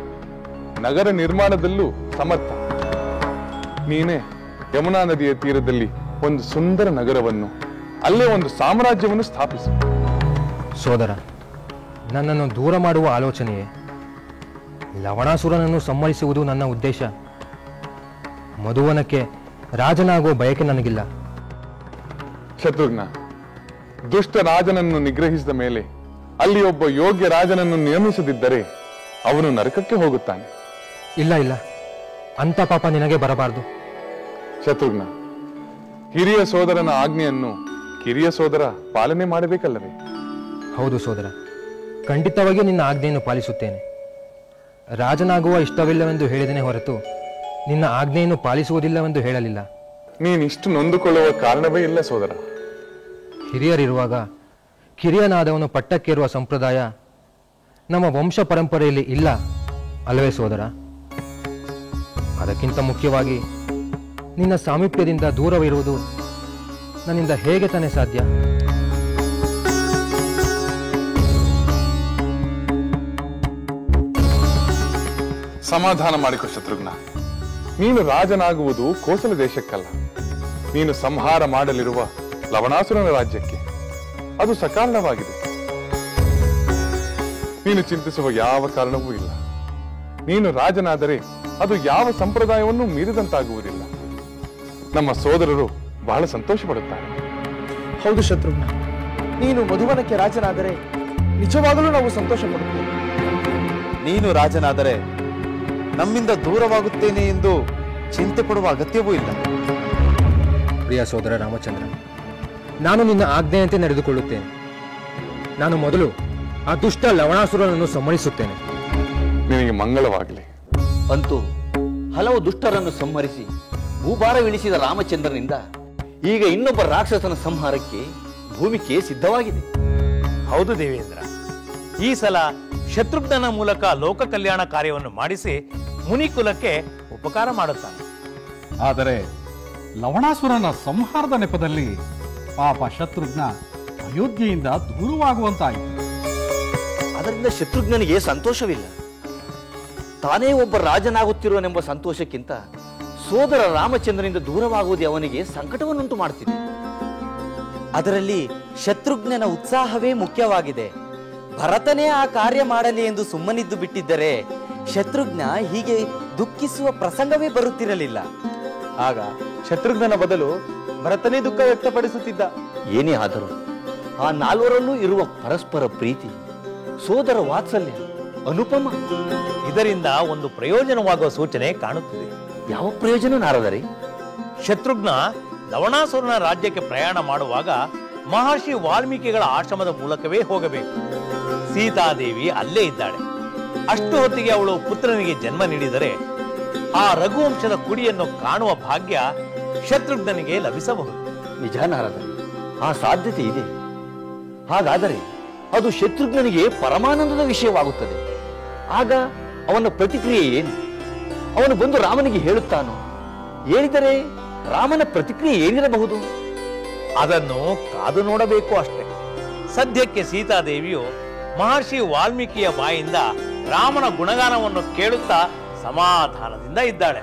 ನಗರ ನಿರ್ಮಾಣದಲ್ಲೂ ಸಮರ್ಥ. ನೀನೇ ಯಮುನಾ ನದಿಯ ತೀರದಲ್ಲಿ ಒಂದು ಸುಂದರ ನಗರವನ್ನು, ಅಲ್ಲೇ ಒಂದು ಸಾಮ್ರಾಜ್ಯವನ್ನು ಸ್ಥಾಪಿಸು. ಸೋದರ, ನನ್ನನ್ನು ದೂರ ಮಾಡುವ ಆಲೋಚನೆಯೇ? ಲವಣಾಸುರನನ್ನು ಸಂಹರಿಸುವುದು ನನ್ನ ಉದ್ದೇಶ. ಮಧುವನಕ್ಕೆ ರಾಜನಾಗುವ ಬಯಕೆ ನನಗಿಲ್ಲ. ಶತ್ರುಘ್ನ, ದುಷ್ಟ ರಾಜನನ್ನು ನಿಗ್ರಹಿಸಿದ ಮೇಲೆ ಅಲ್ಲಿ ಒಬ್ಬ ಯೋಗ್ಯ ರಾಜನನ್ನು ನೇಮಿಸದಿದ್ದರೆ ಅವನು ನರಕಕ್ಕೆ ಹೋಗುತ್ತಾನೆ. ಇಲ್ಲ ಇಲ್ಲ, ಅಂತ ಪಾಪ ನಿನಗೆ ಬರಬಾರದು. ಶತ್ರುಘ್ನ, ಹಿರಿಯ ಸೋದರನ ಆಜ್ಞೆಯನ್ನು ಕಿರಿಯ ಸೋದರ ಪಾಲನೆ ಮಾಡಬೇಕಲ್ಲವೇ? ಹೌದು ಸೋದರ, ಖಂಡಿತವಾಗಿಯೂ ನಿನ್ನ ಆಜ್ಞೆಯನ್ನು ಪಾಲಿಸುತ್ತೇನೆ. ರಾಜನಾಗುವ ಇಷ್ಟವಿಲ್ಲವೆಂದು ಹೇಳಿದನೇ ಹೊರತು ನಿನ್ನ ಆಜ್ಞೆಯನ್ನು ಪಾಲಿಸುವುದಿಲ್ಲವೆಂದು ಹೇಳಲಿಲ್ಲ. ನೀನಿಷ್ಟು ನೊಂದುಕೊಳ್ಳುವ ಕಾರಣವೇ ಇಲ್ಲ ಸೋದರ. ಹಿರಿಯರಿರುವಾಗ ಕಿರಿಯನಾದವನು ಪಟ್ಟಕ್ಕೇರುವ ಸಂಪ್ರದಾಯ ನಮ್ಮ ವಂಶ ಪರಂಪರೆಯಲ್ಲಿ ಇಲ್ಲ ಅಲ್ಲವೇ ಸೋದರ? ಅದಕ್ಕಿಂತ ಮುಖ್ಯವಾಗಿ ನಿನ್ನ ಸಾಮೀಪ್ಯದಿಂದ ದೂರವಿರುವುದು ನನ್ನಿಂದ ಹೇಗೆ ತಾನೇ ಸಾಧ್ಯ? ಸಮಾಧಾನ ಮಾಡಿಕೊ ಶತ್ರುಘ್ನ. ನೀನು ರಾಜನಾಗುವುದು ಕೋಸಲ ದೇಶಕ್ಕಲ್ಲ, ನೀನು ಸಂಹಾರ ಮಾಡಲಿರುವ ಲವಣಾಸುರನ ರಾಜ್ಯಕ್ಕೆ. ಅದು ಸಕಾರಣವಾಗಿದೆ. ನೀನು ಚಿಂತಿಸುವ ಯಾವ ಕಾರಣವೂ ಇಲ್ಲ. ನೀನು ರಾಜನಾದರೆ ಅದು ಯಾವ ಸಂಪ್ರದಾಯವನ್ನು ಮೀರಿದಂತಾಗುವುದಿಲ್ಲ. ನಮ್ಮ ಸೋದರರು ಬಹಳ ಸಂತೋಷ ಪಡುತ್ತಾರೆ. ಹೌದು ಶತ್ರುಘ್ನ, ನೀನು ಮಧುವನಕ್ಕೆ ರಾಜನಾದರೆ ನಿಜವಾಗಲೂ ನಾವು ಸಂತೋಷ ಪಡುತ್ತೇವೆ. ನೀನು ರಾಜನಾದರೆ ನಮ್ಮಿಂದ ದೂರವಾಗುತ್ತೇನೆ ಎಂದು ಚಿಂತೆ ಪಡುವ ಅಗತ್ಯವೂ ಇಲ್ಲ. ಪ್ರಿಯ ಸೋದರ ರಾಮಚಂದ್ರ, ನಾನು ನಿನ್ನ ಆಜ್ಞೆಯಂತೆ ನಡೆದುಕೊಳ್ಳುತ್ತೇನೆ. ನಾನು ಮೊದಲು ಆ ದುಷ್ಟ ಲವಣಾಸುರನನ್ನು ಸಂಹರಿಸುತ್ತೇನೆ. ನಿನಗೆ ಮಂಗಳವಾಗಲಿ. ಅಂತೂ ಹಲವು ದುಷ್ಟರನ್ನು ಸಂಹರಿಸಿ ಭೂಭಾರವಿಳಿಸಿದ ರಾಮಚಂದ್ರನಿಂದ ಈಗ ಇನ್ನೊಬ್ಬ ರಾಕ್ಷಸನ ಸಂಹಾರಕ್ಕೆ ಭೂಮಿಕೆ ಸಿದ್ಧವಾಗಿದೆ. ಹೌದು ದೇವೇಂದ್ರ, ಈ ಸಲ ಶತ್ರುಘ್ನನ ಮೂಲಕ ಲೋಕ ಕಲ್ಯಾಣ ಕಾರ್ಯವನ್ನು ಮಾಡಿಸಿ ಮುನಿಕುಲಕ್ಕೆ ಉಪಕಾರ ಮಾಡುತ್ತಾನೆ. ಆದರೆ ಲವಣಾಸುರನ ಸಂಹಾರದ ನೆಪದಲ್ಲಿ ಪಾಪ ಶತ್ರುಘ್ನ ಅಯೋಧ್ಯೆಯಿಂದ ದೂರವಾಗುವಂತಾಯಿತು. ಅದರಿಂದ ಶತ್ರುಘ್ನನಿಗೆ ಸಂತೋಷವಿಲ್ಲ. ತಾನೇ ಒಬ್ಬ ರಾಜನಾಗುತ್ತಿರುವನೆಂಬ ಸಂತೋಷಕ್ಕಿಂತ ಸೋದರ ರಾಮಚಂದ್ರನಿಂದ ದೂರವಾಗುವುದೇ ಅವನಿಗೆ ಸಂಕಟವನ್ನುಂಟು ಮಾಡುತ್ತಿದೆ. ಅದರಲ್ಲಿ ಶತ್ರುಘ್ನನ ಉತ್ಸಾಹವೇ ಮುಖ್ಯವಾಗಿದೆ. ಭರತನೇ ಆ ಕಾರ್ಯ ಮಾಡಲಿ ಎಂದು ಸುಮ್ಮನಿದ್ದು ಬಿಟ್ಟಿದ್ದರೆ ಶತ್ರುಘ್ನ ಹೀಗೆ ದುಃಖಿಸುವ ಪ್ರಸಂಗವೇ ಬರುತ್ತಿರಲಿಲ್ಲ. ಆಗ ಶತ್ರುಘ್ನನ ಬದಲು ಭರತನೇ ದುಃಖ ವ್ಯಕ್ತಪಡಿಸುತ್ತಿದ್ದ. ಏನೇ ಆದರೂ ಆ ನಾಲ್ವರಲ್ಲೂ ಇರುವ ಪರಸ್ಪರ ಪ್ರೀತಿ, ಸೋದರ ವಾತ್ಸಲ್ಯ ಅನುಪಮ. ಇದರಿಂದ ಒಂದು ಪ್ರಯೋಜನವಾಗುವ ಸೂಚನೆ ಕಾಣುತ್ತಿದೆ. ಯಾವ ಪ್ರಯೋಜನ ನಾರದರೆ? ಶತ್ರುಘ್ನ ಲವಣಾಸುರನ ರಾಜ್ಯಕ್ಕೆ ಪ್ರಯಾಣ ಮಾಡುವಾಗ ಮಹರ್ಷಿ ವಾಲ್ಮೀಕಿಗಳ ಆಶ್ರಮದ ಮೂಲಕವೇ ಹೋಗಬೇಕು. ಸೀತಾದೇವಿ ಅಲ್ಲೇ ಇದ್ದಾಳೆ. ಅಷ್ಟು ಹೊತ್ತಿಗೆ ಅವಳು ಪುತ್ರನಿಗೆ ಜನ್ಮ ನೀಡಿದರೆ ಆ ರಘುವಂಶದ ಕುಡಿಯನ್ನು ಕಾಣುವ ಭಾಗ್ಯ ಶತ್ರುಘ್ನನಿಗೆ ಲಭಿಸಬಹುದು. ನಿಜ ನಾರದರೆ, ಆ ಸಾಧ್ಯತೆ ಇದೆ. ಹಾಗಾದರೆ ಅದು ಶತ್ರುಘ್ನನಿಗೆ ಪರಮಾನಂದದ ವಿಷಯವಾಗುತ್ತದೆ. ಆಗ ಅವನ ಪ್ರತಿಕ್ರಿಯೆ ಏನು? ಅವನು ಬಂದು ರಾಮನಿಗೆ ಹೇಳುತ್ತಾನೋ? ಹೇಳಿದರೆ ರಾಮನ ಪ್ರತಿಕ್ರಿಯೆ ಏನಿರಬಹುದು? ಅದನ್ನು ಕಾದು ನೋಡಬೇಕು ಅಷ್ಟೇ. ಸದ್ಯಕ್ಕೆ ಸೀತಾದೇವಿಯು ಮಹರ್ಷಿ ವಾಲ್ಮೀಕಿಯ ಬಾಯಿಂದ ರಾಮನ ಗುಣಗಾನವನ್ನು ಕೇಳುತ್ತಾ ಸಮಾಧಾನದಿಂದ ಇದ್ದಾಳೆ.